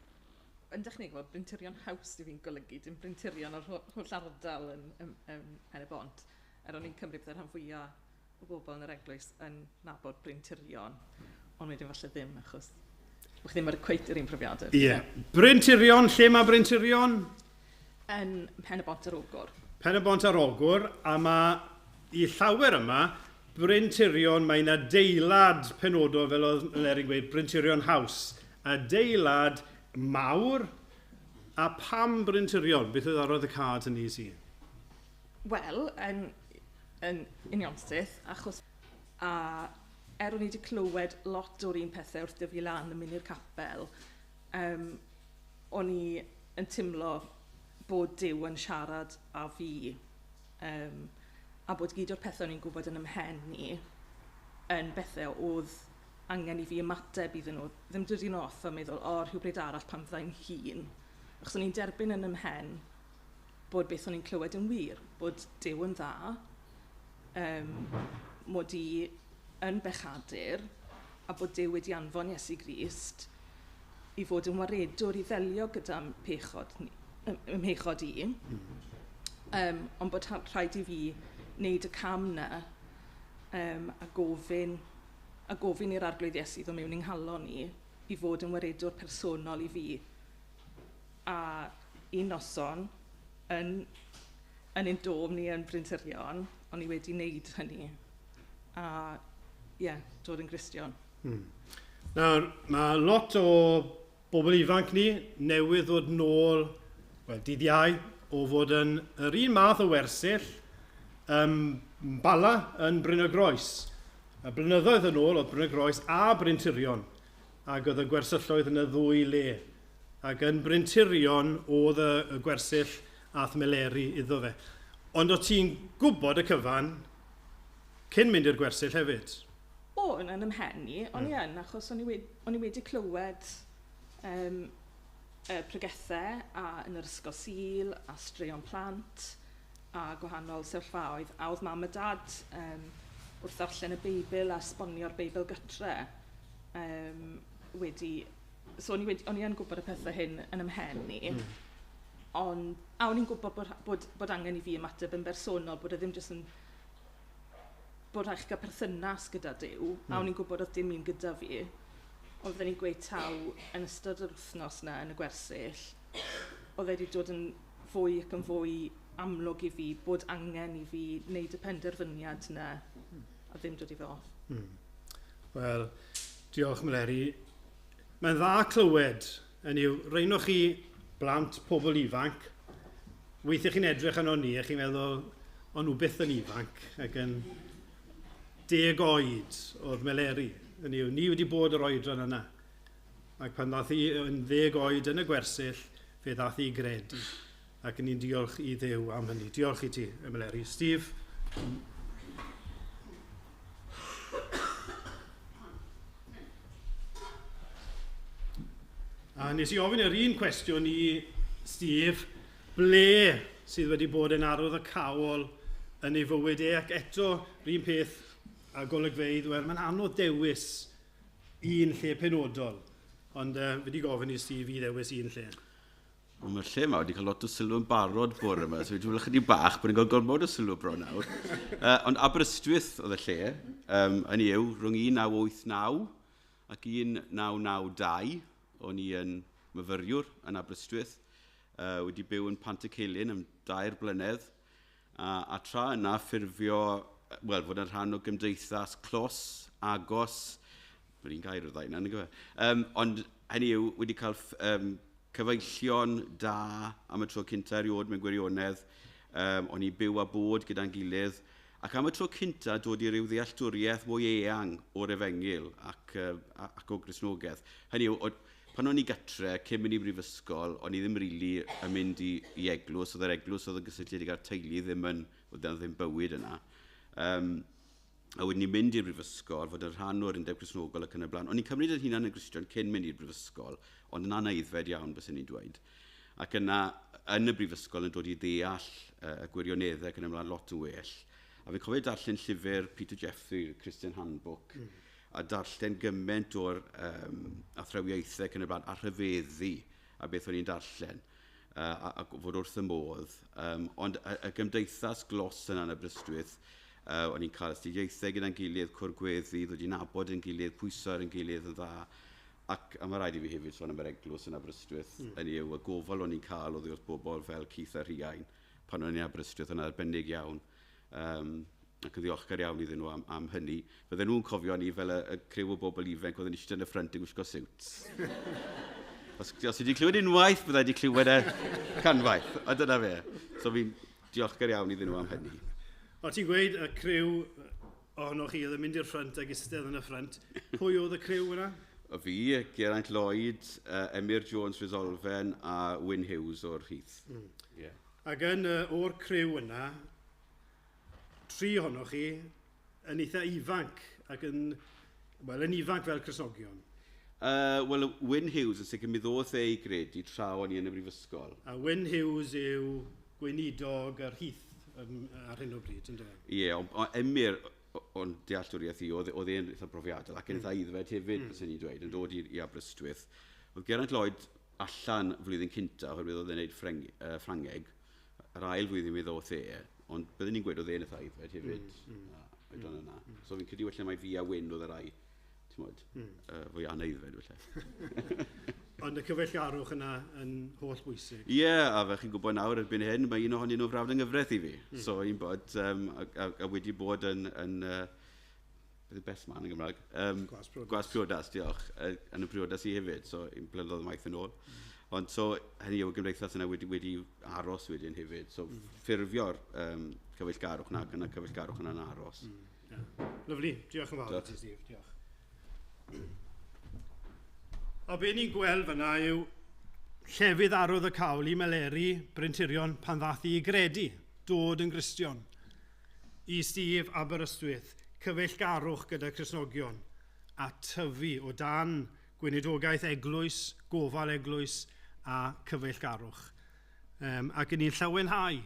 yn dechnegol, brinturion haws i fi'n golygu, dim brinturion o'r holl ardal yn Pen-y-bont. O'n i'n cymryd byddai'r rhan fwyaf o bobl yn yr eglwys yn nabod brinturion, ond wedyn falle ddim, achos bych ddim ar y cweit yr un profiadau. Ie. Brinturion, lle mae brinturion? Yn Pen-y-bont ar Ogwr. Pen-y-bont ar Ogwr, a mae i llawer yma, brinturion, mae'n adeilad penodol fel oedd Meleri gweud, brinturion haws. Adeilad mawr, a pam brinturion? Beth oedd arrodd y card yn easy? Wel, yn unionsyth, achos o'n i wedi clywed lot o'r un pethau wrth dyfu lan yn mynd i'r capel, o'n i yn timlo bod Duw yn siarad â fi, a bod gyd o'r pethau o'n i'n gwybod yn ymhen ni yn bethau oedd angen i fi ymateb iddyn nhw. Ddim dod i'n off a meddwl, rhywbryd arall pan fyddai'n hun. Achos o'n i'n derbyn yn ymhen bod beth o'n i'n clywed yn wir, bod Duw yn dda, mod i yn bechadur, a bod Duw wedi anfon Iesu Grist i fod yn waredwr i ddelio gyda ymhechod i. Ond bod rhaid i fi wneud y cam yna a gofyn i'r arglwydd Iesu ddod mewn i'n nghalon i fod yn waredwr personol i fi. A un noson, yn ein dom ni yn Brinturion, o'n i wedi wneud hynny. A dod yn Gristion. Nawr, mae lot o bobl ifanc ni newydd ddod nôl, dydd Iau, o fod yn yr un math o wersyll Bala yn Bryn y Groes. Y blynyddoedd yn ôl oedd Bryn y Groes a Brinturion, ac oedd y gwersylloedd yn y ddwy le. Ac yn Brinturion oedd y gwersyll ath Meleri iddo fe. Ond o ti'n gwybod y cyfan cyn mynd i'r gwersyll hefyd? Yn ymhen ni, o'n i yn, achos o'n i wedi clywed pregethau yn yr ysgol Sul, a straeon plant, a gwahanol sefyllfaoedd. A oedd mam a dad wrth ddarllen y Beibl a esbonio'r Beibl gytre wedi... So o'n i yn gwybod y pethau hyn yn ymhen ni. Ond o'n i'n gwybod bod angen i fi ymateb yn bersonol, bod e ddim jyst yn bod rhaid gael perthynas gyda Duw, a o'n i'n gwybod oedd dim un gyda fi. Oedd fydden ni'n gweud taw yn ystod yr wythnos yna yn y gwersyll, oedd wedi dod yn fwy ac yn fwy amlwg i fi bod angen i fi wneud y penderfyniad yna, a ddim dod i fo. Wel, diolch Meleri. Mae'n dda clywed, reinwch chi blant pobl ifanc, weithiau chi'n edrych arno ni, a chi'n meddwl, o'n nhw byth yn ifanc, ac yn 10 oed oedd Meleri. Ni wedi bod yr oedran yna. Ac pan ddath hi yn 10 oed yn y gwersyll, fe ddath hi gredu. Ac ni'n diolch i Dduw am hynny. Diolch i ti, Meleri. Steve? A nes i ofyn yr un cwestiwn i Steve, ble sydd wedi bod yn arwydd y cawl yn ei fywyd e, ac eto rhywun peth a golygfeydd, mae'n anodd dewis un lle penodol, ond fe wedi gofyn i Steve i ddewis un lle. Mae'r lle yma wedi cael lot o sylw yn barod bore yma, so dwi'n chydig bach bod ni'n cael gormod o sylw bron nawr. Ond Aberystwyth oedd y lle, yn i'w, rhwng 1989 ac 1992, o'n i yn myfyriwr yn Aberystwyth, wedi byw yn Pantycelyn am 2 blynedd, a tra yna ffurfio, wel, fod yn rhan o gymdeithas clos, agos, mae'n un gair o'r ddau yna, ond hynny yw wedi cael cyfeillion da am y tro cynta erioed mewn gwirionedd, o'n i byw a bod gyda'n gilydd, ac am y tro cynta dod i ryw ddealltwriaeth mwy eang o'r Efengyl ac o Gristnogaeth. Hynny yw, pan o'n i gatre, cyn mynd i brifysgol, o'n i ddim rili yn mynd i eglwys, oedd yr eglwys oedd y gysylltiedig ar teulu oedd ddim bywyd yna. A wedyn ni'n mynd i'r brifysgol, fod yn rhan o'r Undeb Gristnogol ac yn y blaen. O'n i'n cymryd yn hunan yn Gristion cyn mynd i'r brifysgol, ond yn anaeddfed iawn, bys ni'n dweud. Ac yna, yn y brifysgol yn dod i ddeall y gwirioneddau ac yn ymlaen lot yn well. A fi'n cofio darllen llyfr Peter Jeffrey, Christian Handbook, a darllen gymaint o'r athrawiaethau ac yn y blaen, a rhyfeddu a beth o'n i'n darllen, a fod wrth y modd. Ond y gymdeithas glos yna yn Aberystwyth, o'n i'n cael astudiaethau gyda'n gilydd, cwrgweddi, ddod i'n nabod yn gilydd, pwyso ar yn gilydd yn dda. Ac mae rhaid i fi hefyd sôn am yr eglwys yn Aberystwyth. Hynny yw, y gofal o'n i'n cael oedd wrth bobl fel Keith a Rhiain pan o'n i'n Aberystwyth yn arbennig iawn. Ac yn ddiolchgar iawn iddyn nhw am hynny. Fydden nhw'n cofio ni fel y criw o bobl ifanc oedd yn eistedd yn y ffrant yn gwisgo siwts. Os wedi clywed unwaith, byddai wedi clywed canwaith. A dyna fe. So fi'n diolchgar iawn iddyn nhw am hynny. O, ti'n gweud y criw ohonoch chi oedd yn mynd i'r ffrant ac eistedd yn y ffrant. Pwy oedd y criw yna? O fi, Geraint Lloyd, Emyr Jones Rysolfen a Wyn Hughes o'r Rhydd. Ac o'r criw yna, 3 ohonoch chi yn eitha ifanc ac yn ifanc fel Cresnogion. Wel, Wyn Hughes yn sicr mi ddoth ei gredu tra o'n i yn y brifysgol. A Wyn Hughes yw gweinidog yr Rhydd ar hyn o bryd, ynddo? Ie, ond Emyr o'n dealltwriaeth i, oedd e'n eitha profiadol ac yn eitha iddfed hefyd, bys ni'n dweud, yn dod i Aberystwyth. Oedd Geraint Lloyd allan flwyddyn cynta, oherwydd oedd e'n gwneud Ffrangeg, yr ail flwyddyn mi ddoth ond byddwn ni'n gweud oedd e'n eitha iddfed hefyd. So fi'n credu felly mai fi a Wyn oedd yr ai, fwy aneiddfed felly. Ond y cyfeillgarwch yna yn holl bwysig. Ie, a fe chi'n gwybod nawr erbyn hyn, mae un ohonyn nhw frawd yng nghyfraith i fi. So, un bod, a wedi bod yn beth yw best man yn Gymraeg? Gwas priodas, diolch. Yn y priodas i hefyd, so un blynyddoedd maith yn ôl. Ond so, hynny yw gymdeithas yna wedi aros wedyn hefyd. So, ffurfio'r cyfeillgarwch yna, gyda cyfeillgarwch yna'n aros. Lyfli, diolch yn fawr, Steve, diolch. O be ni'n gweld fyna yw llefydd arwydd y cawl i Meleri Brentirion pan ddath i gredu, dod yn Gristion. I Steve Aberystwyth, cyfeillgarwch gyda Cresnogion, a tyfu o dan gweinidogaeth eglwys, gofal eglwys a cyfeillgarwch. Ac yn ni'n llawenhau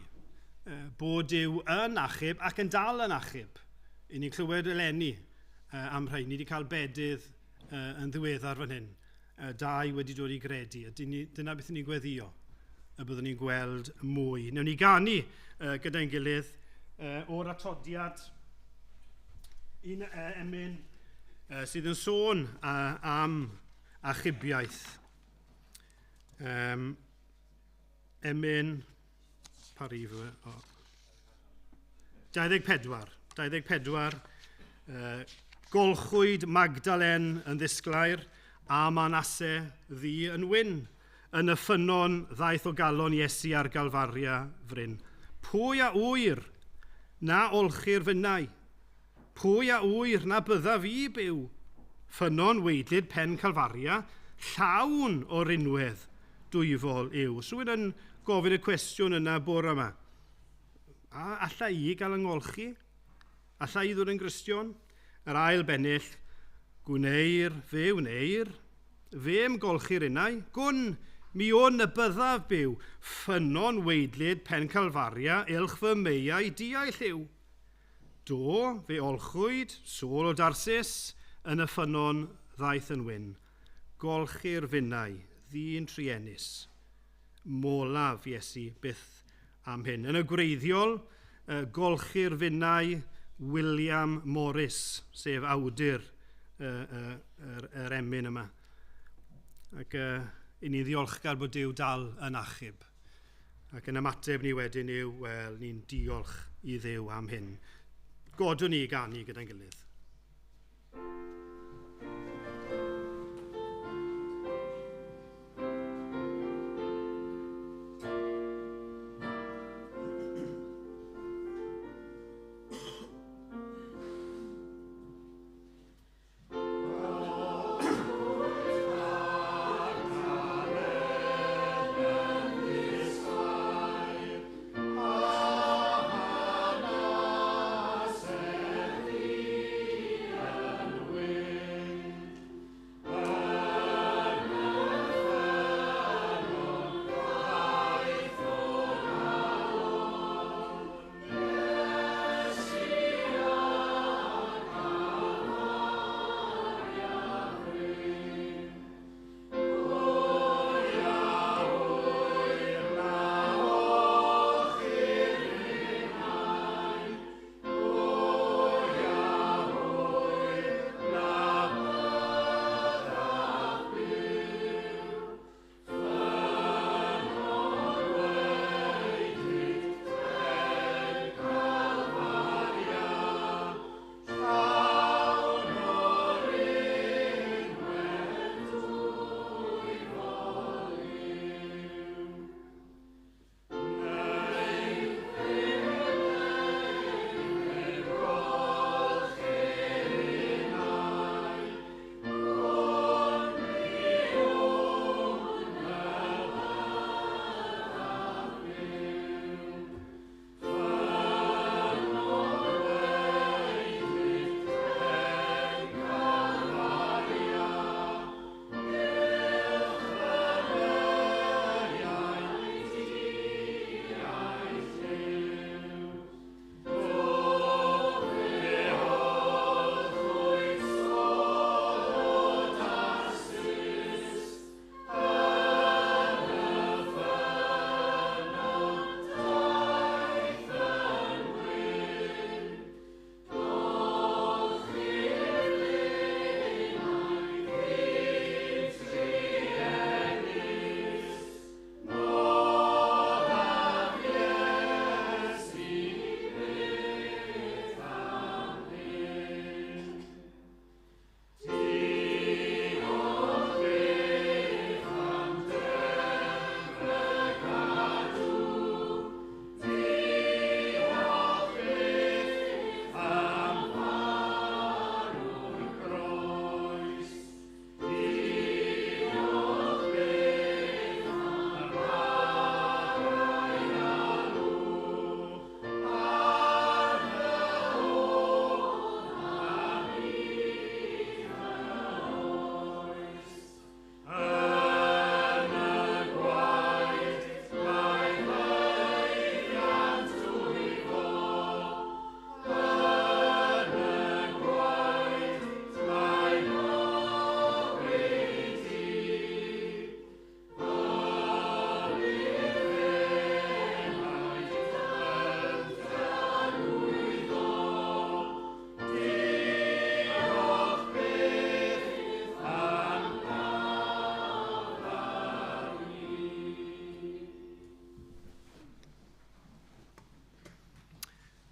bod yw yn achub ac yn dal yn achub. I ni'n clywed eleni am rhaid. Ni wedi cael bedydd yn ddiweddar fan hyn. 2 wedi dod i gredu. Dyna beth ni'n gweddio. Y byddwn ni'n gweld mwy. Newn ni ganu gyda'n gilydd o'r atodiad un emyn sydd yn sôn am achubiaeth. Emyn, pa rif yw e? 24. Golchwyd Magdalen yn ddisglair, a Manase ddi yn wyn. Yn y ffynon ddaeth o galon Iesu ar Galfaria fryn. Pwy a wyr na olchi'r fynnau? Pwy a wyr na bydda fi byw? Ffynon weidlyd pen Calfaria, llawn o rinwedd dwyfol yw. So yn gofyn y cwestiwn yna bore yma. A alla i gael yngolchi? Alla i ddod yn Gristion? Yr ail bennill, gwneir, fe wneir, fe ymgolchi'r unau, gwn mi o'n y byddaf byw, ffynon weidlyd pen Calfaria, ilch fy meiau diau lliw. Do, fe olchwyd, sôl o Darsus, yn y ffynon ddaeth yn wyn. Golchi'r finnau, ddyn trienus. Molaf Iesu byth am hyn. Yn y gwreiddiol, golchi'r finnau William Morris, sef awdur yr emyn yma. Ac i ni ddiolchgar bod Duw dal yn achub. Ac yn ymateb ni wedyn yw, wel, ni'n diolch i Dduw am hyn. Godwn ni ganu gyda'n gilydd.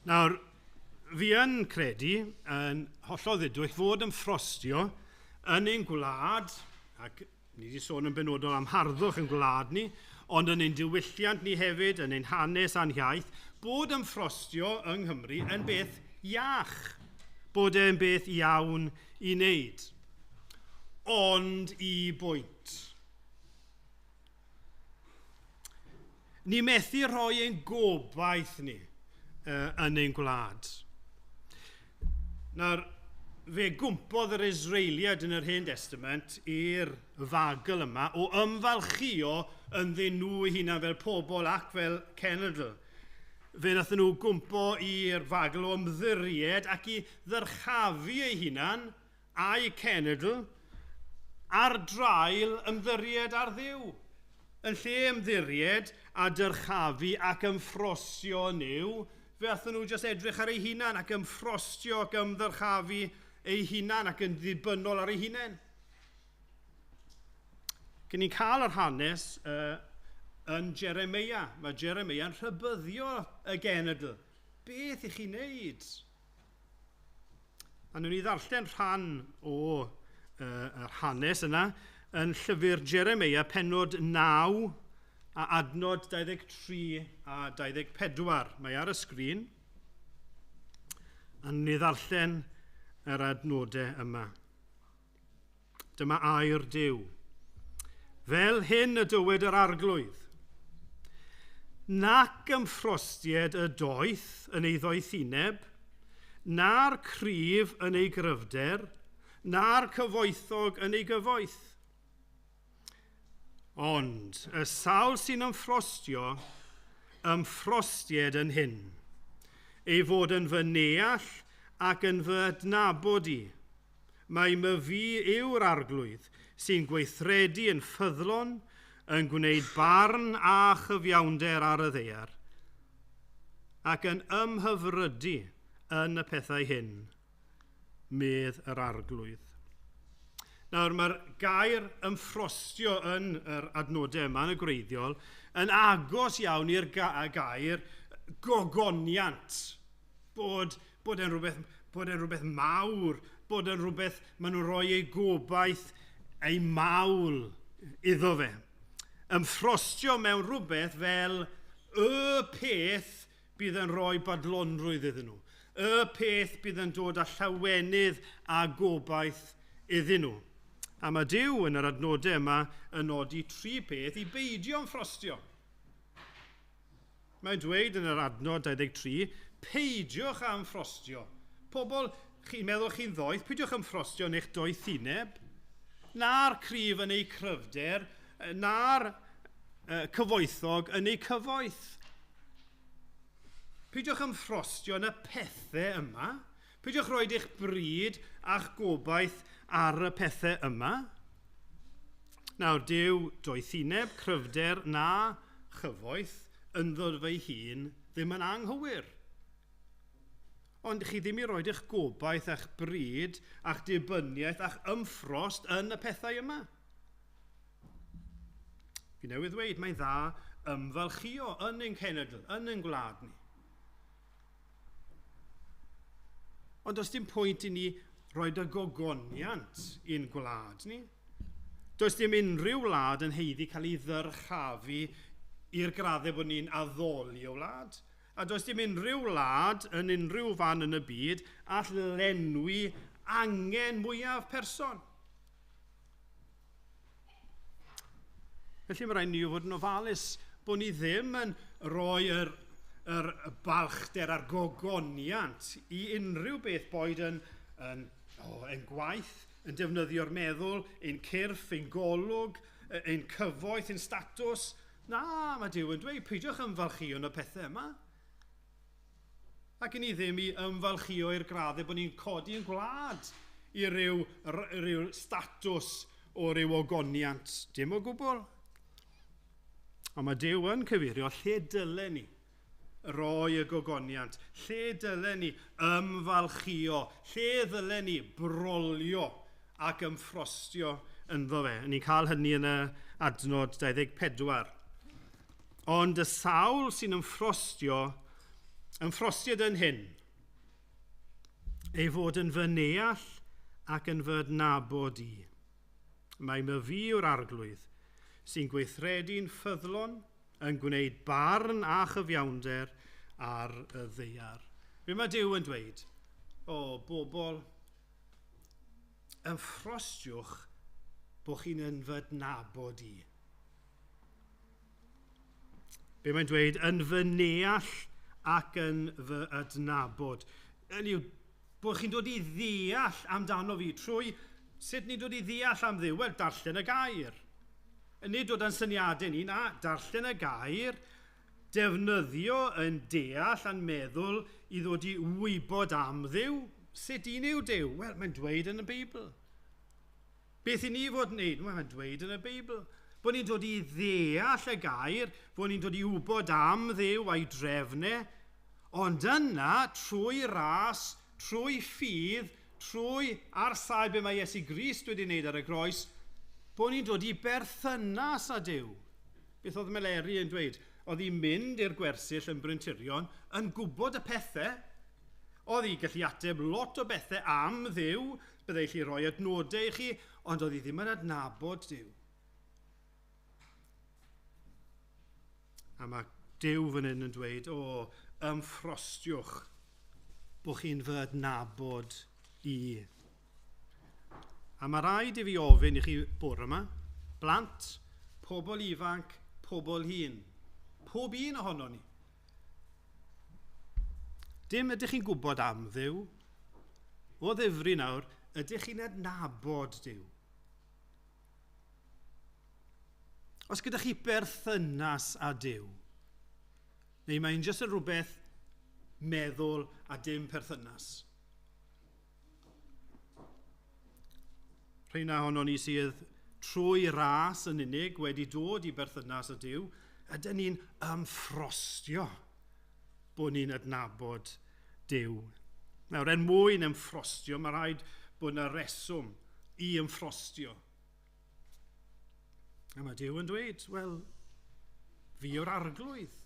Nawr, fi yn credu yn hollol ddidwyll fod yn ffrostio yn ein gwlad, ac ni wedi sôn yn benodol am harddwch yn gwlad ni, ond yn ein diwylliant ni hefyd, yn ein hanes a'n iaith, bod yn ffrostio yng Nghymru yn beth iach, bod e'n beth iawn i wneud. Ond i bwynt. Ni methu rhoi ein gobaith ni yn ein gwlad. Nawr, fe gwmpodd yr Israeliad yn yr Hen Testament i'r fagl yma o ymfalchio ynddyn nhw eu hunain fel pobl ac fel cenedl. Fe nathon nhw gwmpo i'r fagl o ymddiried ac i ddyrchafu eu hunain a'i cenedl ar drail ymddiried ar Dduw. Yn lle ymddiried a dyrchafu ac ymffrostio nhw, fe athyn nhw jyst edrych ar eu hunain ac ymffrostio ac ymddyrchafu ei hunan ac yn ddibynnol ar ei hunain. Gyn ni'n cael yr hanes yn Jeremeia. Mae Jeremeia yn rhybyddio y genedl. Beth i chi wneud? A nhw'n i ddarllen rhan yr hanes yna yn llyfr Jeremeia pennod 9 a adnod 23 a 24. Mae ar y sgrin. A nhw'n i ddarllen yr adnodau yma. Dyma air Duw. Fel hyn y dywed yr arglwydd. Nac ymffrostied y doeth yn ei ddoethineb, na'r cryf yn ei gryfder, na'r cyfoethog yn ei gyfoeth. Ond y sawl sy'n ymffrostio, ymffrostied yn hyn, ei fod yn fy neall ac yn fy adnabod i. Mae my fi yw'r arglwydd sy'n gweithredu yn ffyddlon, yn gwneud barn a chyfiawnder ar y ddaear, ac yn ymhyfrydu yn y pethau hyn, medd yr arglwydd. Nawr, mae'r gair ymffrostio yn yr adnodau yma yn y gwreiddiol yn agos iawn i'r gair gogoniant, bod e'n rhywbeth mawr, bod e'n rhywbeth maen nhw'n rhoi ei gobaith, ei mawl iddo fe. Ymffrostio mewn rhywbeth fel y peth bydd yn rhoi badlonrwydd iddyn nhw. Y peth bydd yn dod â llawenydd a gobaith iddyn nhw. A mae Duw yn yr adnodau yma yn nodi 3 peth i beidio ymffrostio. Mae'n dweud yn yr adnod 23, peidiwch â ymffrostio. Pobl, chi'n meddwl chi'n ddoeth, peidiwch ymffrostio yn eich doethineb, na'r cryf yn ei cryfder, na'r cyfoethog yn ei cyfoeth. Peidiwch ymffrostio yn y pethau yma. Peidiwch roed eich bryd a'ch gobaith ar y pethau yma. Nawr, Duw doethineb, cryfder na chyfoeth ynddo fe'i hun ddim yn anghywir. Ond chi ddim i roed eich gobaith a'ch bryd a'ch dibyniaeth a'ch ymffrost yn y pethau yma. Fi newydd dweud, mae'n dda ymfalchio yn ein cenedl, yn ein gwlad ni. Ond does dim pwynt i ni roed y gogoniant i'n gwlad ni. Does dim unrhyw wlad yn heiddi cael ei ddyrchafu i'r graddau bod ni'n addoli o wlad. A does dim unrhyw wlad yn unrhyw fan yn y byd all lenwi angen mwyaf person. Felly mae rhaid ni fod yn ofalus bod ni ddim yn rhoi yr balchder a'r gogoniant i unrhyw beth boed yn gwaith, yn defnyddio'r meddwl, ein cyrff, ein golwg, ein cyfoeth, ein statws. Na, mae Duw yn dweud, peidiwch ymfalchio yn y pethau yma. Ac i ni ddim i ymfalchio i'r graddau bod ni'n codi yn gwlad i ryw statws o ryw ogoniant. Dim o gwbl. Ond mae Duw yn cyfeirio lle dylen ni roi y gogoniant, lle dylen ni ymfalchio, lle ddylen ni brolio ac ymffrostio ynddo fe. Ni'n cael hynny yn y adnod 24. Ond y sawl sy'n ymffrostiad yn hyn, ei fod yn fy neall ac yn fy adnabod i. Mae my fi yw'r arglwydd sy'n gweithredu'n ffyddlon, yn gwneud barn a chyfiawnder ar y ddaear. Be mae Duw yn dweud? Bobl, ymffrostiwch bod chi'n yn fy adnabod i. Be mae'n dweud? Yn fy neall ac yn fy adnabod. Hynny yw, bod chi'n dod i ddeall amdano fi trwy sut ni'n dod i ddeall am Dduw? Wel, darllen y gair. Nid dod yn syniadau ni, na, darllen y gair, defnyddio yn deall a'n meddwl i ddod i wybod am Dduw. Sut un yw Duw? Wel, mae'n dweud yn y Beibl. Beth i ni fod yn wneud? Wel, mae'n dweud yn y Beibl. Bod ni'n dod i ddeall y gair, bod ni'n dod i wybod am Dduw a'i drefnau, ond yna trwy ras, trwy ffydd, trwy ar sail be mae Iesu Grist wedi wneud ar y groes, bod ni'n dod i berthynas â Duw. Beth oedd Meleri yn dweud? Oedd hi'n mynd i'r gwersyll yn Bryntirion yn gwybod y pethau. Oedd hi gallu ateb lot o bethau am Dduw, byddai chi roi adnodau i chi, ond oedd hi ddim yn adnabod Duw. A mae Duw fan hyn yn dweud, ymffrostiwch bod chi'n fy adnabod i. A mae rhaid i fi ofyn i chi bore yma, blant, pobl ifanc, pobl hŷn, pob un ohono ni. Dim ydych chi'n gwybod am Dduw, o ddifri nawr, ydych chi'n adnabod Duw. Os gyda chi berthynas â Duw, neu mae'n jyst yn rhywbeth meddwl a dim perthynas. Rhain ohono ni sydd trwy ras yn unig wedi dod i berthynas â Duw, ydyn ni'n ymffrostio bod ni'n adnabod Duw. Nawr, mwyn ymffrostio, mae rhaid bod yna reswm i ymffrostio. A mae Duw yn dweud, wel, fi yw'r arglwydd.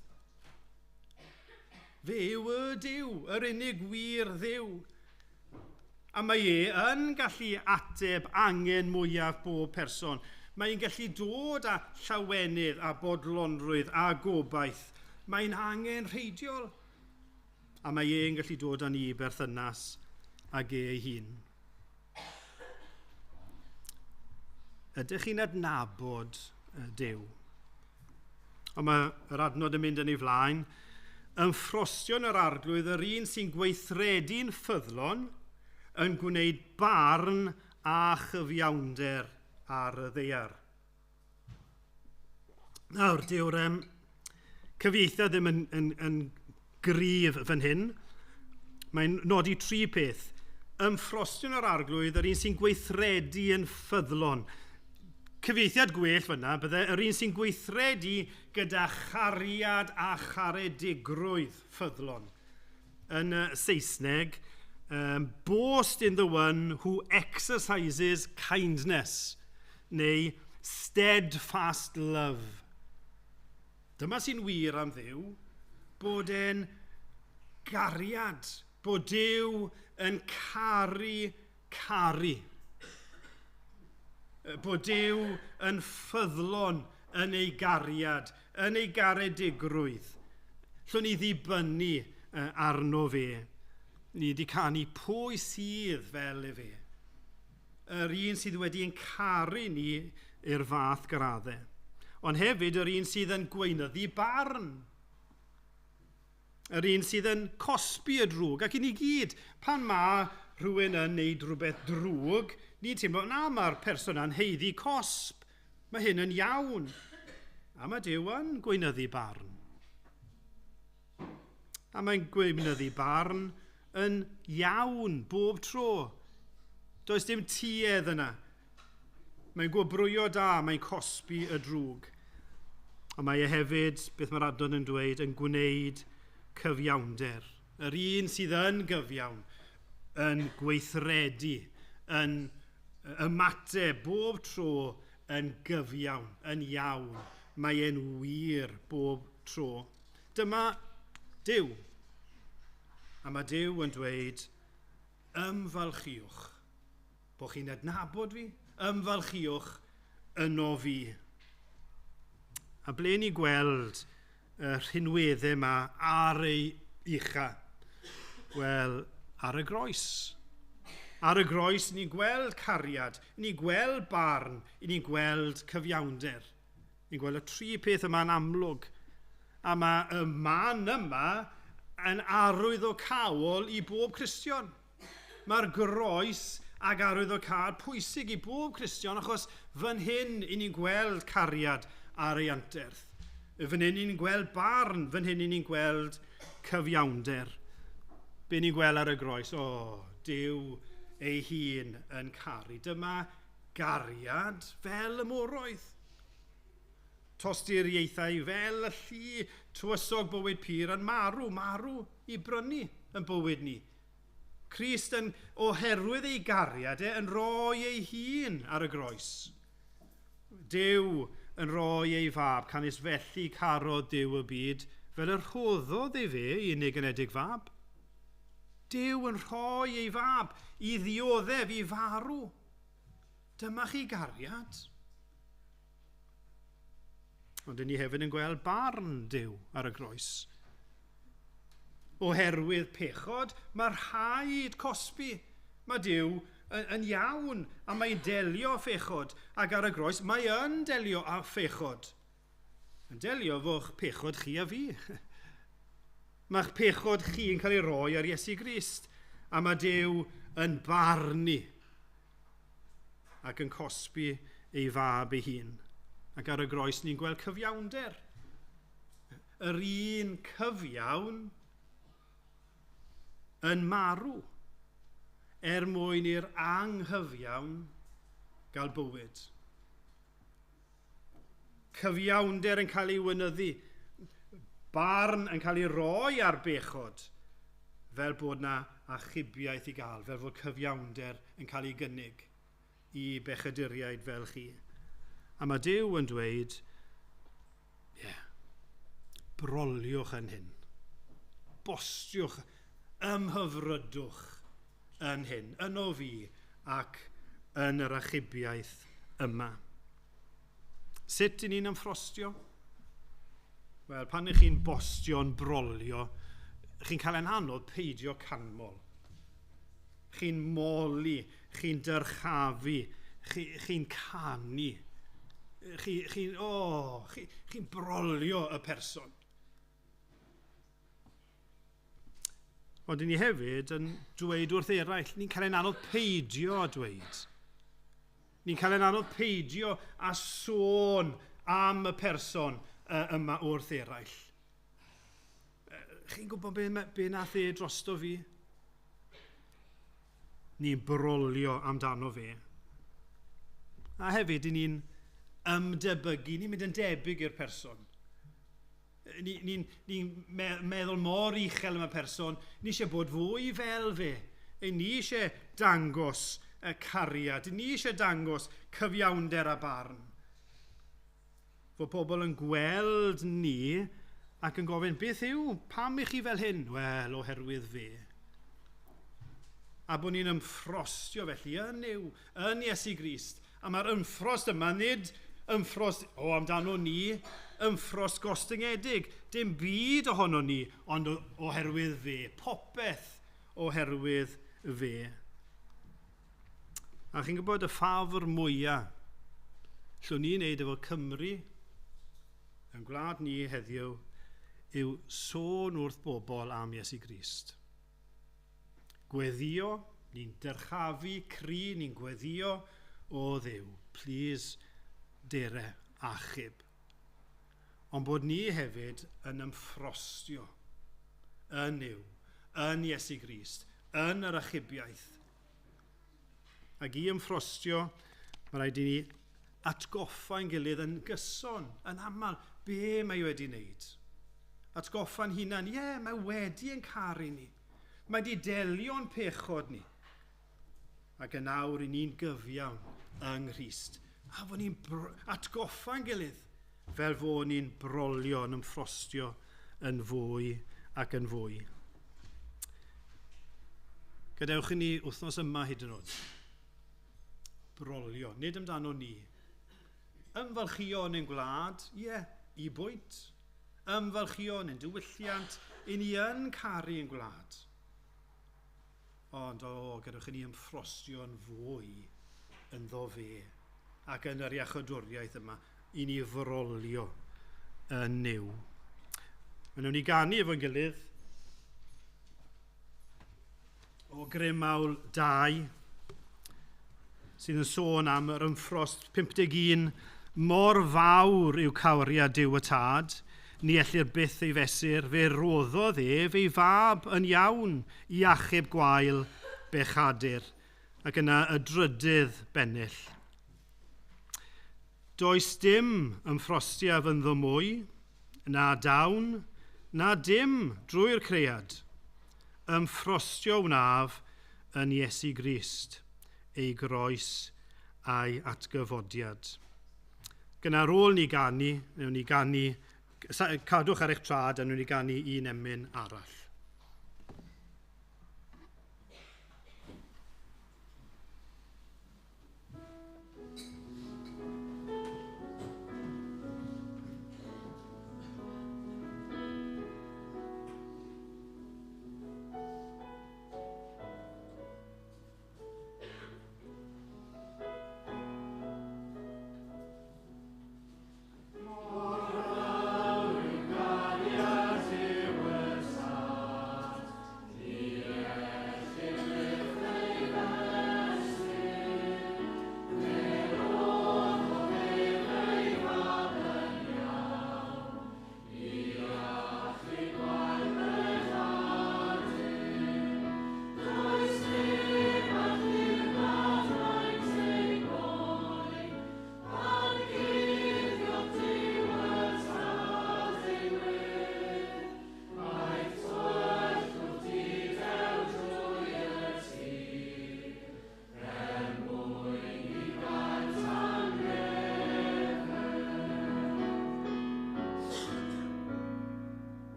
Fe yw y Duw, yr unig wir Dduw. A mae yn gallu ateb angen mwyaf bob person. Mae'n gallu dod â llawenydd, a bodlonrwydd, a gobaith. Mae'n angen rheidiol. A mae yn gallu dod â ni berthynas ag ei hun. Ydych chi'n adnabod Duw? Ond mae yr adnod yn mynd yn ei flaen. Ymffrostion yr arglwydd, yr un sy'n gweithredu'n ffyddlon, yn gwneud barn a chyfiawnder ar y ddaear. Nawr, dyw'r cyfieithiad ddim yn gryf fan hyn. Mae'n nodi 3 peth. Ymffrostion yr arglwydd, yr un sy'n gweithredu yn ffyddlon. Cyfieithiad gwell fyna, bydde yr un sy'n gweithredu gyda chariad a charedigrwydd ffyddlon. Yn Saesneg, boast in the one who exercises kindness, neu steadfast love. Dyma sy'n wir am Dduw, bod e'n gariad, bod Duw yn caru. Bod Duw yn ffyddlon yn ei gariad, yn ei garedigrwydd. Llwn ni ddibynnu arno fe. Ni wedi canu pwy sydd fel y fe. Yr un sydd wedi'n caru ni i'r fath graddau. Ond hefyd yr un sydd yn gweinyddu barn. Yr un sydd yn cosbi y drwg. Ac i ni gyd, pan mae rhywun yn neud rhywbeth drwg, ni'n teimlo, mae'r person yn heiddi cosb. Mae hyn yn iawn. A mae Duw yn gweinyddu barn. A mae'n gweinyddu barn yn iawn bob tro. Does dim tuedd yna. Mae'n gwobrwyo da, mae'n cosbi y drwg. A mae e hefyd, beth mae'r adnod yn dweud, yn gwneud cyfiawnder. Yr un sydd yn gyfiawn, yn gweithredu, yn ymateb bob tro yn gyfiawn, yn iawn. Mae e'n wir bob tro. Dyma Duw. A mae Duw yn dweud, ymfalchiwch bod chi'n adnabod fi, ymfalchiwch yno fi. A ble ni gweld y rhinweddau yma ar ei ucha? Wel, ar y groes. Ar y groes, ni'n gweld cariad, ni'n gweld barn, ni'n gweld cyfiawnder. Ni'n gweld y 3 peth yma'n amlwg. A mae y man yma yn arwydd o cawl i bob Cristion. Mae'r groes ag arwydd o cawl pwysig i bob Cristion, achos fan hyn i ni'n gweld cariad ar ei anterth. Fan hyn i ni'n gweld barn, fan hyn i ni'n gweld cyfiawnder. Be ni'n gweld ar y groes? Duw ei hun yn caru. Dyma gariad fel y moroedd. Tosturiaethau fel y llu tywysog bywyd pyr yn marw i brynu yn bywyd ni. Crist yn oherwydd ei gariad yn rhoi ei hun ar y groes. Dyw yn rhoi ei fab, canis felly caro Dyw y byd, fel yr rhoddodd ei fe unig yn edig fab. Dyw yn rhoi ei fab i ddioddef, i farw. Dyma chi gariad. Ond ni hefyd yn gweld barn Dyw ar y groes. Oherwydd pechod, mae rhaid cosbi. Mae Dyw yn iawn a mae'n delio â phechod. Ac ar y groes, mae yn delio â phechod. Yn delio fo'ch pechod chi a fi. Mae'ch pechod chi yn cael ei roi ar Iesu Grist. A mae Dyw yn barnu ac yn cosbi ei fab ei hun. Ac ar y groes ni'n gweld cyfiawnder. Yr un cyfiawn yn marw mwyn i'r anghyfiawn gael bywyd. Cyfiawnder yn cael ei wynyddu. Barn yn cael ei roi ar bechod fel bod na achubiaeth i gael, fel fod cyfiawnder yn cael ei gynnig i bechaduriaid fel chi. A mae Dyw yn dweud, broliwch yn hyn. Bostiwch, ymhyfrydwch yn hyn, yno fi ac yn yr achubiaeth yma. Sut i ni'n ymffrostio? Wel, pan ych chi'n bostio'n brolio, chi'n cael yn anodd peidio canmol. Chi'n moli, chi'n dyrchafu, chi'n canu. Chi'n brolio y person. Ond ni hefyd yn dweud wrth eraill, ni'n cael ein anodd peidio a dweud. Ni'n cael ein anodd peidio a sôn am y person yma wrth eraill. Chi'n gwybod be nath e drosto fi? Ni'n brolio amdano fe. A hefyd, ni'n ymdebygu, ni'n mynd yn debyg i'r person. Ni'n meddwl mor uchel am y person, ni eisiau bod fwy fel fe. Ni eisiau dangos y cariad, ni eisiau dangos cyfiawnder a barn. Fod pobl yn gweld ni ac yn gofyn, beth yw, pam i chi fel hyn? Wel, oherwydd fe. A bod ni'n ymffrostio felly yn Iesu Grist. A mae'r ymffrost yma, nid ymffrost amdano ni, ymffrost gostyngedig. Dim byd ohono ni, ond oherwydd fe. Popeth oherwydd fe. A chi'n gwybod y ffafr mwyaf llwn ni'n neud efo Cymru yn gwlad ni heddiw yw sôn wrth bobl am Iesu Grist. Gweddio, ni'n dyrchafu cri, ni'n gweddio o Dduw. Please, dere, achub. Ond bod ni hefyd yn ymffrostio yn Dduw, yn Iesu Grist, yn yr achubiaeth. Ac i ymffrostio, mae rhaid i ni atgoffa'n gilydd yn gyson, yn aml, be mae wedi wneud. Atgoffa'n hunan, mae wedi yn caru ni. Mae wedi delio'n pechod ni. Ac yn awr i ni'n gyfiawn yng Nghrist. A fod ni'n atgoffa'n gilydd fel fod ni'n brolio yn ymffrostio yn fwy ac yn fwy. Gadewch i ni wythnos yma hyd yn oed. Brolio, nid amdano ni. Ymfalchio yn ein gwlad, i bwynt. Ymfalchio yn ein diwylliant, i ni yn caru ein gwlad. Ond gadewch i ni ymffrostio yn fwy yn ddo fe ac yn yr iachadwriaeth yma i ni frolio yn Dduw. Mae'n ni ganu efo'n gilydd o Grymawl 2 sydd yn sôn am yr ymffrost 51 mor fawr yw cawriad Duw y Tad, ni ellir byth ei fesur, fe roddodd fe'i fab yn iawn i achub gwael bechadur, ac yna y drydydd bennill. Does dim ymffrostiaf ynddo mwy, na dawn, na dim drwy'r creiad. Ymffrostio wnaf yn Iesu Grist, ei groes a'i atgyfodiad. Gyda ar ôl ni ganu, newn ni ganu, cadwch ar eich trad a newn ni ganu un emyn arall.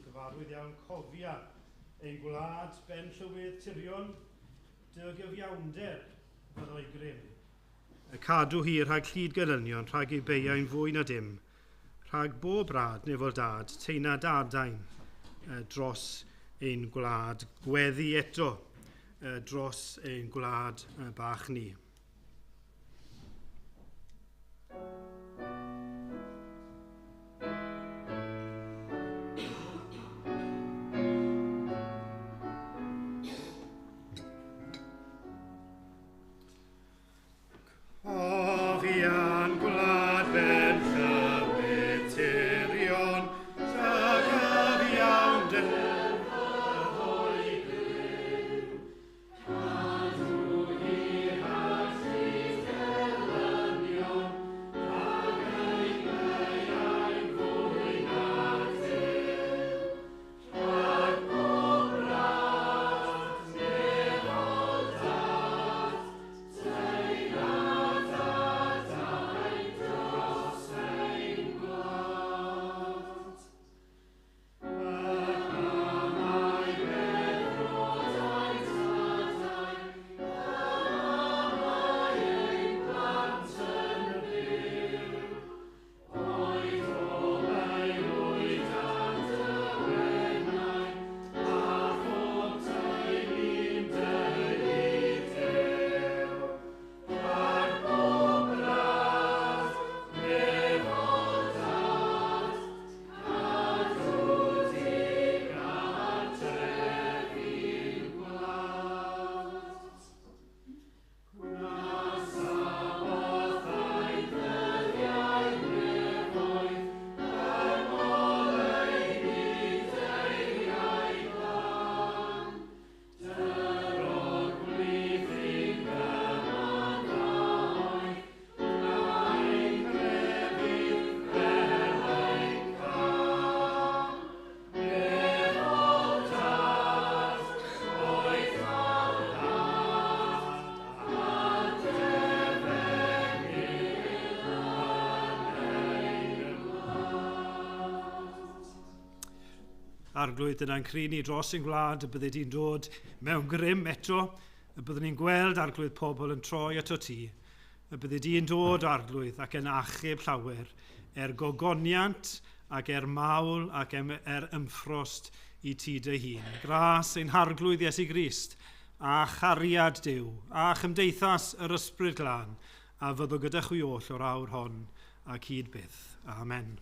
Cyfarwydd iawn cofia ein gwlad ben llywydd tirion dy gyfiawnder fyddai grym. Cadw hi rhag llyd gelynion rhag ei beiau'n fwy na dim, rhag bob rad neu fel dad teina dadain dros ein gwlad gweddi eto dros ein gwlad bach ni. arglwydd yna'n cryn ni dros ein gwlad, y bydde di'n dod mewn grym eto, y byddwn ni'n gweld arglwydd pobl yn troi ato ti, y bydde di'n dod arglwydd ac yn achub llawer, gogoniant ac mawl ac ymffrost i ti dy hun. Gras ein harglwydd Iesu Grist, a chariad Duw, a chymdeithas yr ysbryd glân, a fyddw gyda chwi oll o'r awr hon ac hyd byth. Amen.